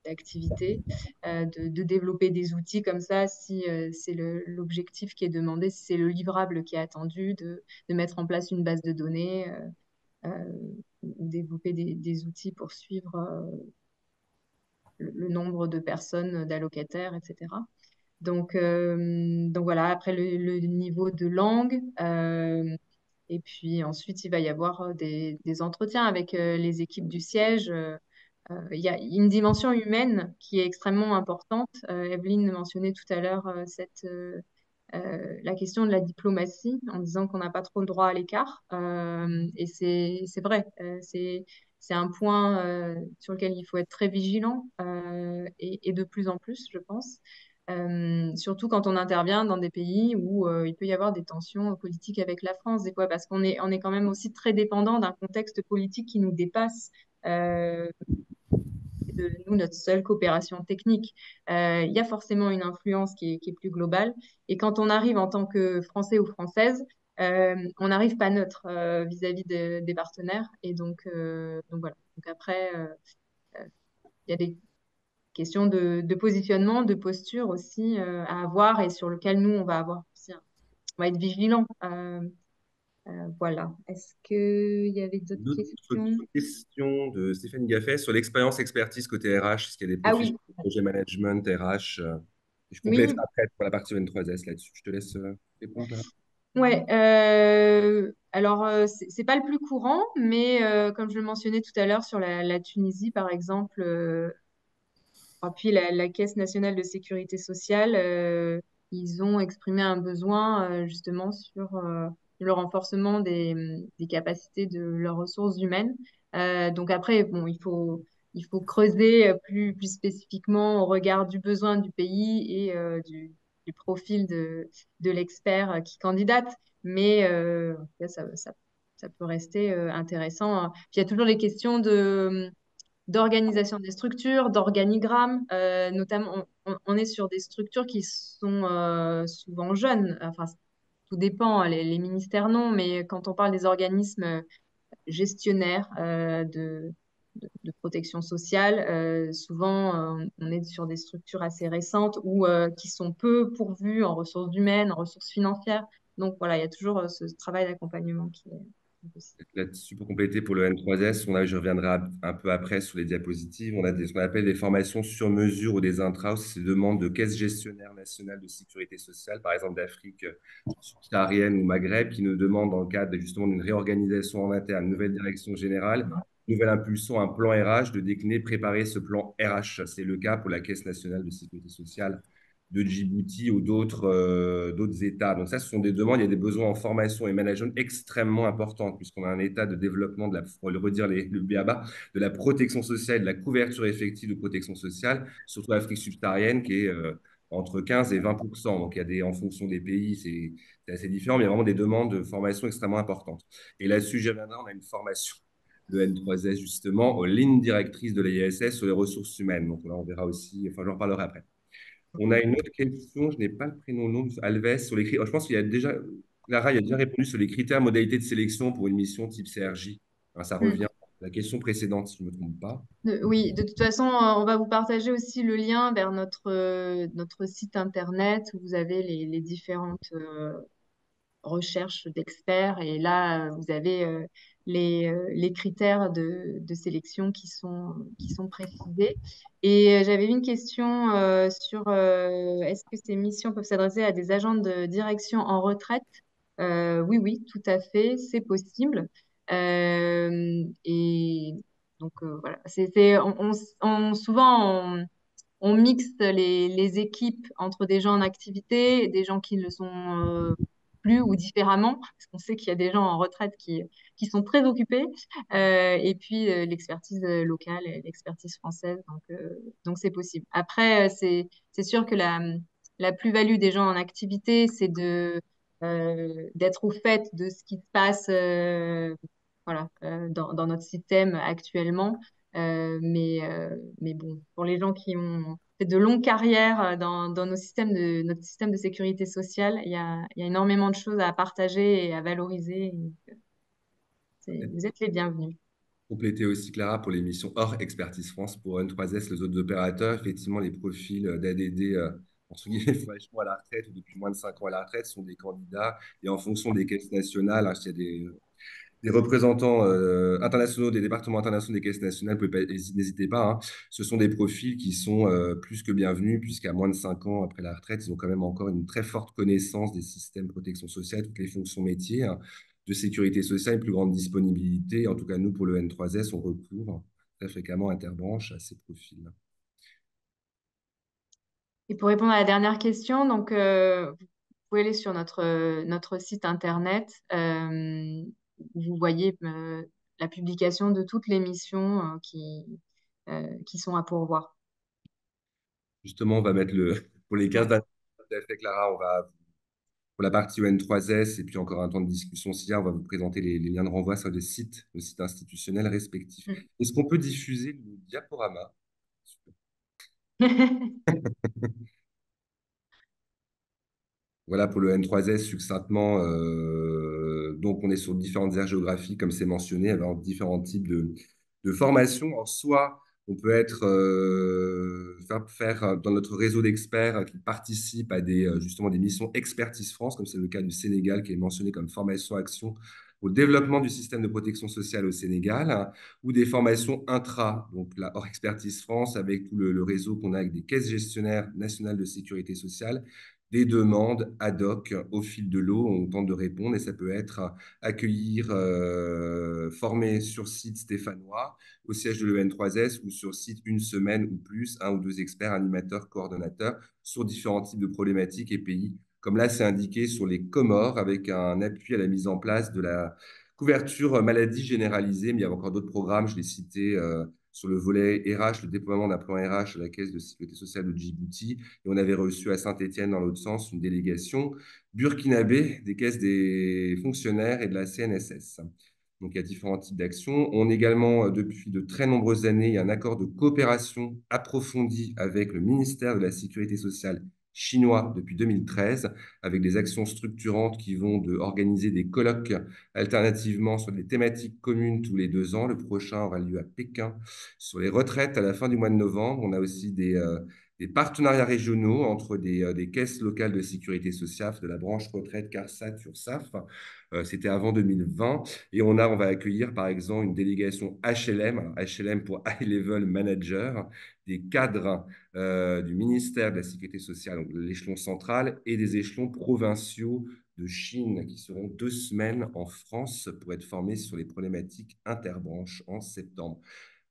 d'activité, de développer des outils comme ça, si c'est l'objectif qui est demandé, si c'est le livrable qui est attendu, de mettre en place une base de données ou développer des outils pour suivre le nombre de personnes, d'allocataires, etc. Donc voilà, après le niveau de langue. Et puis ensuite, il va y avoir des entretiens avec les équipes du siège. Il y a une dimension humaine qui est extrêmement importante. Evelyne mentionnait tout à l'heure la question de la diplomatie en disant qu'on n'a pas trop le droit à l'écart. Et c'est vrai, c'est un point sur lequel il faut être très vigilant et de plus en plus, je pense. Surtout quand on intervient dans des pays où il peut y avoir des tensions politiques avec la France, des fois, parce on est quand même aussi très dépendant d'un contexte politique qui nous dépasse. Euh, de nous, notre seule coopération technique. Il y a forcément une influence qui est plus globale. Et quand on arrive en tant que Français ou Française, on n'arrive pas neutre vis-à-vis des partenaires. Et donc voilà. Donc après, il y a des questions de positionnement, de posture aussi à avoir et sur lequel nous, on va avoir aussi on va être vigilant. Voilà. Est-ce qu'il y avait d'autres Une autre questions? question de Stéphane Gaffet sur l'expérience expertise côté RH. Est-ce qu'il y a des Ah profils oui, projet management, RH et je compléterai oui. après pour la partie N3S là-dessus. Je te laisse répondre. Ouais, alors c'est pas le plus courant, mais comme je le mentionnais tout à l'heure sur la Tunisie, par exemple, puis la Caisse nationale de sécurité sociale, ils ont exprimé un besoin justement sur le renforcement des capacités de leurs ressources humaines. Donc après, bon, il faut creuser plus spécifiquement au regard du besoin du pays et du profil de l'expert qui candidate. Mais en tout cas, ça peut rester intéressant. Puis il y a toujours les questions d'organisation des structures, d'organigramme. Notamment, on est sur des structures qui sont souvent jeunes. Enfin, tout dépend, les ministères non, mais quand on parle des organismes gestionnaires de protection sociale, souvent on est sur des structures assez récentes ou qui sont peu pourvues en ressources humaines, en ressources financières. Donc voilà, il y a toujours ce travail d'accompagnement Là-dessus, pour compléter pour le N3S, je reviendrai un peu après sur les diapositives. On a ce qu'on appelle des formations sur mesure ou des intra, c'est des demandes de caisse gestionnaire nationale de sécurité sociale, par exemple d'Afrique subsaharienne ou Maghreb, qui nous demandent, dans le cadre justement d'une réorganisation en interne, une nouvelle direction générale, nouvelle impulsion, un plan RH, de décliner, préparer ce plan RH. C'est le cas pour la Caisse nationale de sécurité sociale de Djibouti ou d'autres États. Donc ça, ce sont des demandes, il y a des besoins en formation et management extrêmement importants, puisqu'on a un état de développement, pour le redire le BABA, de la protection sociale, de la couverture effective de protection sociale, surtout l'Afrique subsaharienne, qui est entre 15 et 20%. Donc il y a en fonction des pays, c'est assez différent, mais il y a vraiment des demandes de formation extrêmement importantes. Et là-dessus, j'y reviendrai, on a une formation le N3S justement, aux lignes directrices de l'ISS sur les ressources humaines. Donc là, on verra aussi, enfin, j'en reparlerai après. On a une autre question, je n'ai pas le prénom, nom, Alves, sur les critères. Je pense qu'il y a déjà, Clara, il a déjà répondu sur les critères, modalités de sélection pour une mission type CRJ. Hein, ça revient à la question précédente, si je ne me trompe pas. Oui, de toute façon, on va vous partager aussi le lien vers notre site internet où vous avez les différentes recherches d'experts. Et là, vous avez les critères de sélection qui sont précisés. Et j'avais une question sur est-ce que ces missions peuvent s'adresser à des agents de direction en retraite? Oui, oui, tout à fait, c'est possible. Et donc voilà, souvent on mixte les équipes entre des gens en activité et des gens qui ne le sont plus ou différemment, parce qu'on sait qu'il y a des gens en retraite qui sont très occupés, et puis l'expertise locale et l'expertise française, donc c'est possible. Après, c'est sûr que la plus-value des gens en activité, c'est d'être au fait de ce qui se passe voilà, dans notre système actuellement. Mais bon, pour les gens qui ont fait de longues carrières dans notre système de sécurité sociale, il y a énormément de choses à partager et à valoriser. Vous êtes les bienvenus. Compléter aussi, Clara, pour les missions hors Expertise France, pour N3S, les autres opérateurs, effectivement, les profils d'ADD, entre guillemets, fraîchement à la retraite ou depuis moins de 5 ans à la retraite sont des candidats. Et en fonction des caisses nationales, hein, s'il y a des représentants internationaux, des départements internationaux des caisses nationales, n'hésitez pas. Hein. Ce sont des profils qui sont plus que bienvenus, puisqu'à moins de 5 ans après la retraite, ils ont quand même encore une très forte connaissance des systèmes de protection sociale, toutes les fonctions métiers, hein, de sécurité sociale, une plus grande disponibilité. En tout cas, nous, pour le N3S, on recourt très fréquemment interbranche à ces profils. Et pour répondre à la dernière question, donc, vous pouvez aller sur notre site internet. Vous voyez la publication de toutes les missions qui sont à pourvoir. Justement, on va mettre pour les 15 dernières, tout à fait, Clara, on va pour la partie ON3S et puis encore un temps de discussion s'il y a, on va vous présenter les liens de renvoi sur les sites, nos sites institutionnels respectifs. Est-ce qu'on peut diffuser le diaporama? Voilà pour le N3S succinctement. Donc, on est sur différentes aires géographiques, comme c'est mentionné, alors différents types de formations. En soi, on peut faire dans notre réseau d'experts qui participent à justement des missions Expertise France, comme c'est le cas du Sénégal, qui est mentionné comme formation-action au développement du système de protection sociale au Sénégal, hein, ou des formations intra, donc là, hors Expertise France, avec tout le réseau qu'on a avec des caisses gestionnaires nationales de sécurité sociale, des demandes ad hoc au fil de l'eau. On tente de répondre et ça peut être accueillir, former sur site stéphanois au siège de l'EN3S ou sur site une semaine ou plus, un ou deux experts, animateurs, coordonnateurs sur différents types de problématiques et pays. Comme là, c'est indiqué sur les Comores avec un appui à la mise en place de la couverture maladie généralisée, mais il y a encore d'autres programmes, je l'ai cité sur le volet RH, le déploiement d'un plan RH à la Caisse de sécurité sociale de Djibouti. Et on avait reçu à Saint-Étienne, dans l'autre sens, une délégation burkinabé des caisses des fonctionnaires et de la CNSS. Donc, il y a différents types d'actions. On a également, depuis de très nombreuses années, il y a un accord de coopération approfondi avec le ministère de la Sécurité sociale chinois depuis 2013, avec des actions structurantes qui vont organiser des colloques alternativement sur des thématiques communes tous les 2 ans. Le prochain aura lieu à Pékin sur les retraites à la fin du mois de novembre. On a aussi des des partenariats régionaux entre des caisses locales de sécurité sociale, de la branche retraite CARSAT, URSSAF. C'était avant 2020. Et on va accueillir, par exemple, une délégation HLM, alors HLM pour High Level Manager, des cadres du ministère de la Sécurité sociale, donc l'échelon central, et des échelons provinciaux de Chine qui seront 2 semaines en France pour être formés sur les problématiques interbranches en septembre.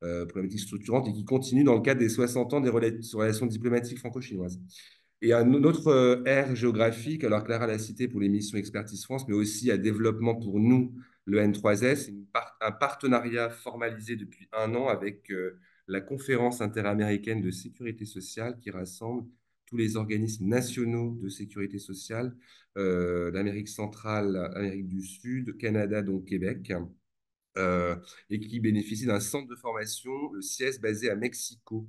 Problématiques structurantes et qui continuent dans le cadre des 60 ans des relations diplomatiques franco-chinoises. Et un autre aire géographique, alors Clara l'a cité pour les missions Expertise France, mais aussi à développement pour nous, le N3S, un partenariat formalisé depuis 1 an avec la Conférence interaméricaine de sécurité sociale qui rassemble tous les organismes nationaux de sécurité sociale d'Amérique centrale, Amérique du Sud, Canada, donc Québec, et qui bénéficie d'un centre de formation, le CIES, basé à Mexico.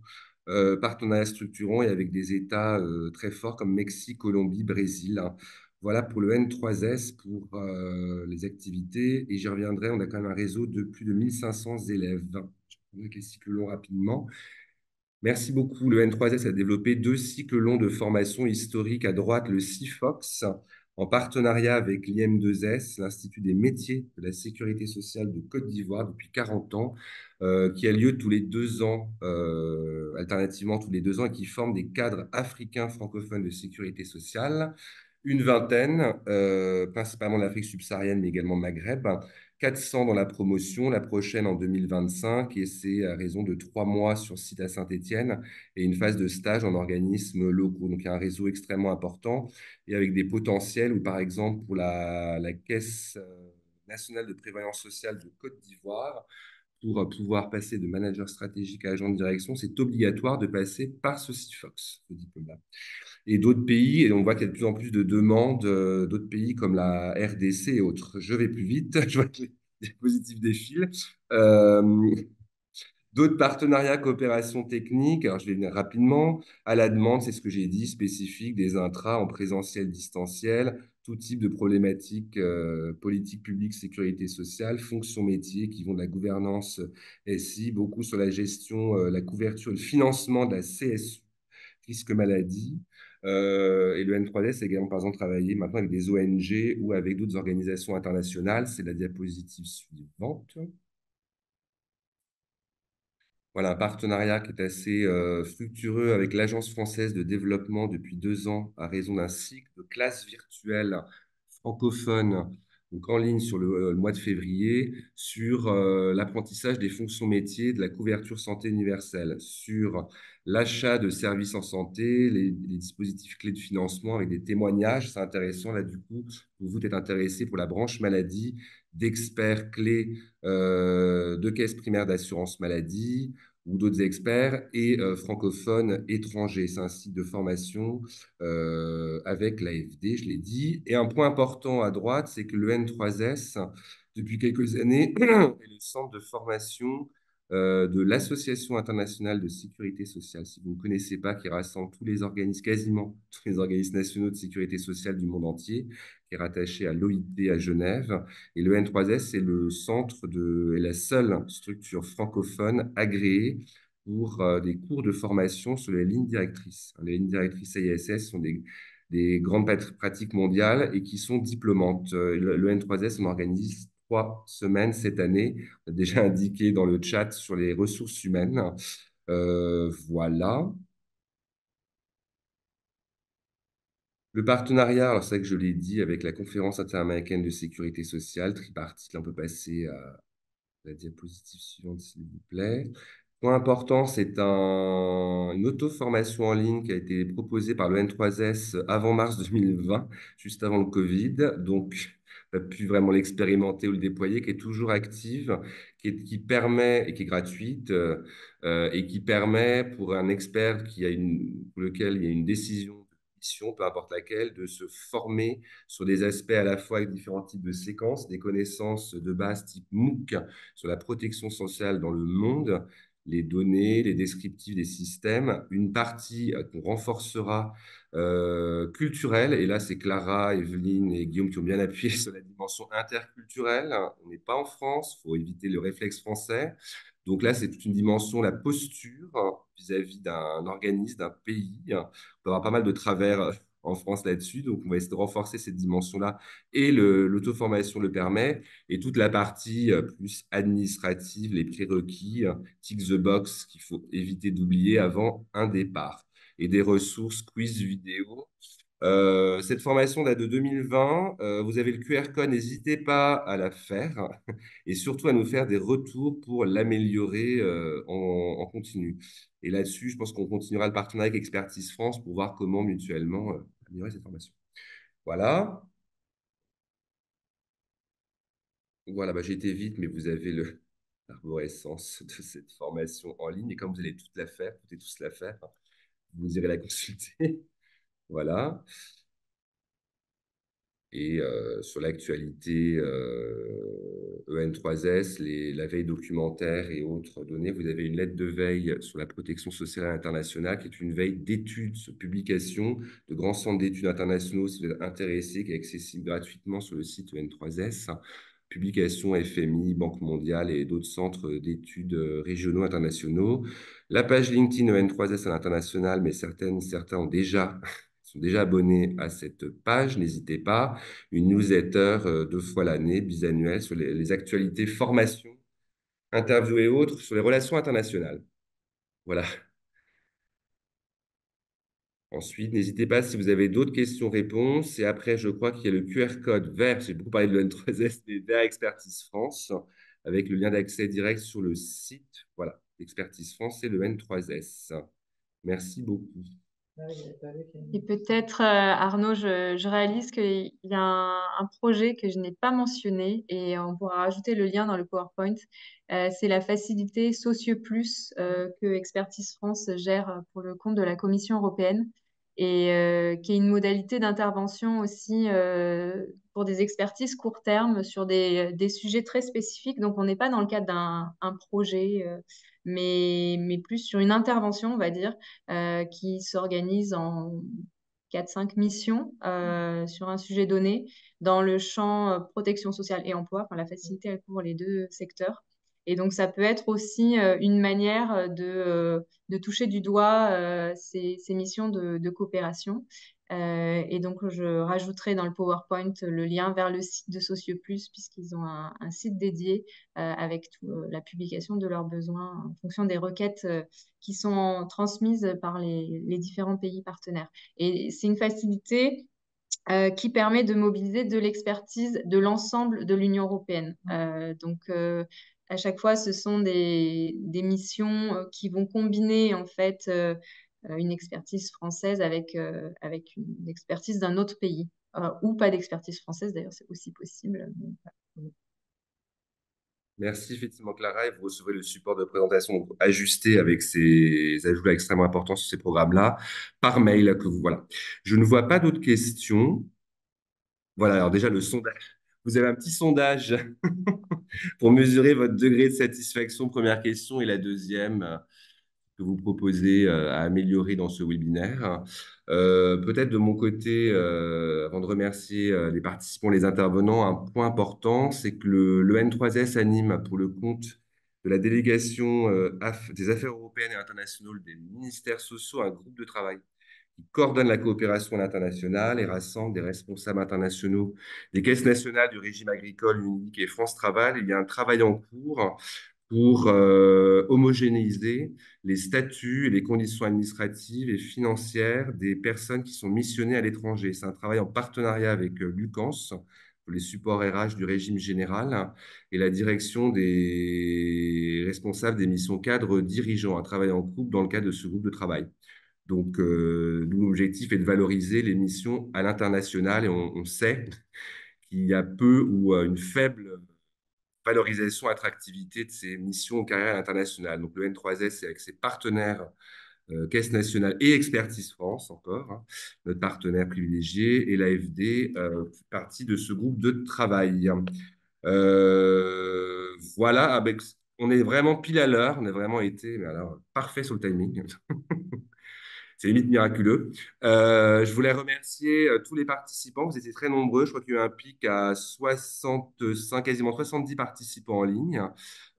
Partenariat structurant et avec des États très forts comme Mexique, Colombie, Brésil, hein. Voilà pour le N3S, pour les activités. Et j'y reviendrai, on a quand même un réseau de plus de 1500 élèves. Je vais les cycles longs rapidement. Merci beaucoup. Le N3S a développé 2 cycles longs de formation historique. À droite, le CIFOX, en partenariat avec l'IM2S, l'Institut des métiers de la sécurité sociale de Côte d'Ivoire, depuis 40 ans, qui a lieu tous les 2 ans, alternativement tous les 2 ans, et qui forme des cadres africains francophones de sécurité sociale. Une vingtaine, principalement d'Afrique subsaharienne, mais également Maghreb. 400 dans la promotion, la prochaine en 2025, et c'est à raison de 3 mois sur site à Saint-Étienne et une phase de stage en organismes locaux. Donc, il y a un réseau extrêmement important et avec des potentiels où, par exemple, pour la Caisse nationale de prévoyance sociale de Côte d'Ivoire, pour pouvoir passer de manager stratégique à agent de direction, c'est obligatoire de passer par ce CIFOX, ce diplôme-là. Et d'autres pays, et on voit qu'il y a de plus en plus de demandes d'autres pays comme la RDC et autres. Je vais plus vite, je vois que les diapositives défilent. D'autres partenariats, coopération technique, alors je vais venir rapidement, à la demande, c'est ce que j'ai dit, spécifique, des intras en présentiel, distanciel, tout type de problématiques, politique publique, sécurité sociale, fonctions métiers qui vont de la gouvernance SI, beaucoup sur la gestion, la couverture, le financement de la CSU, risque maladie. Et le N3S a également, par exemple, travaillé maintenant avec des ONG ou avec d'autres organisations internationales. C'est la diapositive suivante. Voilà, un partenariat qui est assez fructueux avec l'Agence française de développement depuis 2 ans à raison d'un cycle de classes virtuelles francophones, donc en ligne sur le mois de février, sur l'apprentissage des fonctions métiers de la couverture santé universelle, sur l'achat de services en santé, les dispositifs clés de financement avec des témoignages. C'est intéressant, là, du coup, vous êtes intéressé pour la branche maladie, d'experts clés de caisses primaires d'assurance maladie ou d'autres experts et francophones étrangers. C'est un site de formation avec l'AFD, je l'ai dit. Et un point important à droite, c'est que le N3S, depuis quelques années, est le centre de formation de l'Association internationale de sécurité sociale, si vous ne connaissez pas, qui rassemble tous les organismes, quasiment tous les organismes nationaux de sécurité sociale du monde entier, qui est rattaché à l'OIT à Genève. Et le N3S est le centre est la seule structure francophone agréée pour des cours de formation sur les lignes directrices. Les lignes directrices AISS sont des grandes pratiques mondiales et qui sont diplômantes. Le N3S, on organise 3 semaines cette année. On a déjà indiqué dans le chat sur les ressources humaines. Voilà. Le partenariat, alors c'est vrai que je l'ai dit, avec la Conférence interaméricaine de sécurité sociale, tripartite, là on peut passer à la diapositive suivante, s'il vous plaît. Point important, c'est une auto-formation en ligne qui a été proposée par le N3S avant mars 2020, juste avant le Covid. Donc, on n'a pu vraiment l'expérimenter ou le déployer, qui est toujours active, qui permet, et qui est gratuite, et qui permet pour un expert pour lequel il y a une décision de mission, peu importe laquelle, de se former sur des aspects à la fois avec différents types de séquences, des connaissances de base type MOOC sur la protection sociale dans le monde, les données, les descriptifs des systèmes, une partie qu'on renforcera culturelle, et là c'est Clara, Evelyne et Guillaume qui ont bien appuyé sur la dimension interculturelle. On n'est pas en France, il faut éviter le réflexe français. Donc là, c'est toute une dimension, la posture vis-à-vis d'un organisme, d'un pays. On peut avoir pas mal de travers en France là-dessus, donc on va essayer de renforcer cette dimension-là et l'auto-formation le permet. Et toute la partie plus administrative, les prérequis, tick the box qu'il faut éviter d'oublier avant un départ. Et des ressources quiz vidéo. Cette formation date de 2020. Vous avez le QR code, n'hésitez pas à la faire et surtout à nous faire des retours pour l'améliorer en continu. Et là-dessus, je pense qu'on continuera le partenariat avec Expertise France pour voir comment mutuellement améliorer cette formation. Voilà. Voilà, bah, j'ai été vite, mais vous avez l'arborescence de cette formation en ligne. Et comme vous allez toute la faire, toutes et tous la faire, vous irez la consulter. Voilà. Et sur l'actualité EN3S, la veille documentaire et autres données, vous avez une lettre de veille sur la protection sociale internationale, qui est une veille d'études, publication de grands centres d'études internationaux, si vous êtes intéressé, qui est accessible gratuitement sur le site EN3S. Publication FMI, Banque mondiale et d'autres centres d'études régionaux internationaux. La page LinkedIn EN3S à l'international, mais certains sont déjà abonnés à cette page, n'hésitez pas. Une newsletter 2 fois l'année, bisannuelle, sur les actualités, formations, interviews et autres sur les relations internationales. Voilà. Ensuite, n'hésitez pas si vous avez d'autres questions-réponses. Et après, je crois qu'il y a le QR code vers, j'ai beaucoup parlé de l'N3S, mais vers Expertise France, avec le lien d'accès direct sur le site. Voilà, Expertise France et le N3S. Merci beaucoup. Et peut-être, Arnaud, je réalise qu'il y a un projet que je n'ai pas mentionné et on pourra rajouter le lien dans le PowerPoint. C'est la facilité Socioplus que Expertise France gère pour le compte de la Commission européenne et qui est une modalité d'intervention aussi pour des expertises court terme sur des sujets très spécifiques. Donc, on n'est pas dans le cadre d'un un projet, mais plus sur une intervention, on va dire qui s'organise en 4-5 missions sur un sujet donné dans le champ protection sociale et emploi. Enfin, la facilité, elle couvre les deux secteurs. Et donc, ça peut être aussi une manière de toucher du doigt ces missions de coopération. Et donc, je rajouterai dans le PowerPoint le lien vers le site de Socioplus, puisqu'ils ont un site dédié avec la publication de leurs besoins en fonction des requêtes qui sont transmises par les différents pays partenaires. Et c'est une facilité qui permet de mobiliser de l'expertise de l'ensemble de l'Union européenne. À chaque fois, ce sont des missions qui vont combiner en fait une expertise française avec une expertise d'un autre pays. Ou pas d'expertise française, d'ailleurs, c'est aussi possible. Merci effectivement Clara, et vous recevrez le support de présentation ajusté avec ces ajouts extrêmement importants sur ces programmes-là par mail que vous voilà. Je ne vois pas d'autres questions. Voilà, alors déjà le sondage. Vous avez un petit sondage pour mesurer votre degré de satisfaction, première question, et la deuxième que vous proposez à améliorer dans ce webinaire. Peut-être de mon côté, avant de remercier les participants, les intervenants, un point important, c'est que le N3S anime pour le compte de la délégation des affaires européennes et internationales des ministères sociaux un groupe de travail qui coordonne la coopération à l'international et rassemble des responsables internationaux des caisses nationales du régime agricole unique et France Travail. Il y a un travail en cours pour homogénéiser les statuts et les conditions administratives et financières des personnes qui sont missionnées à l'étranger. C'est un travail en partenariat avec l'UCANS, pour les supports RH du régime général, et la direction des responsables des missions cadres dirigeants, un travail en couple dans le cadre de ce groupe de travail. Donc, nous, l'objectif est de valoriser les missions à l'international et on sait qu'il y a peu ou une faible valorisation, attractivité de ces missions aux carrières internationales. Donc, le N3S, est avec ses partenaires, Caisse nationale et Expertise France, encore, hein, notre partenaire privilégié, et l'AFD, partie de ce groupe de travail. Voilà, on est vraiment pile à l'heure, on a vraiment été mais alors, parfait sur le timing. c'est limite miraculeux. Je voulais remercier tous les participants. Vous étiez très nombreux. Je crois qu'il y a eu un pic à 65, quasiment 70 participants en ligne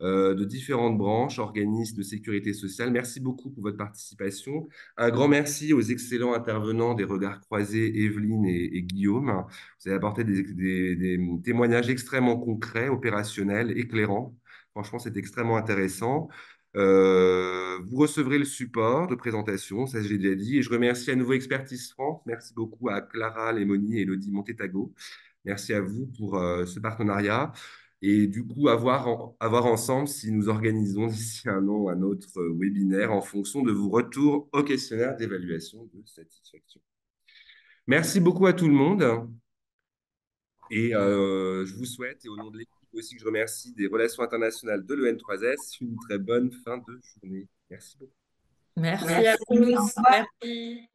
de différentes branches, organismes de sécurité sociale. Merci beaucoup pour votre participation. Un grand merci aux excellents intervenants des Regards Croisés, Evelyne et Guillaume. Vous avez apporté des témoignages extrêmement concrets, opérationnels, éclairants. Franchement, c'est extrêmement intéressant. Vous recevrez le support de présentation, ça j'ai déjà dit. Et je remercie à nouveau Expertise France. Merci beaucoup à Clara Lemoni et Elodie Montetago. Merci à vous pour ce partenariat. Et du coup, à voir ensemble si nous organisons d'ici un an un autre webinaire en fonction de vos retours au questionnaire d'évaluation de satisfaction. Merci beaucoup à tout le monde. Et je vous souhaite, et au nom de l'équipe aussi que je remercie des relations internationales de l'EN3S, une très bonne fin de journée. Merci beaucoup. Merci à tous. Merci.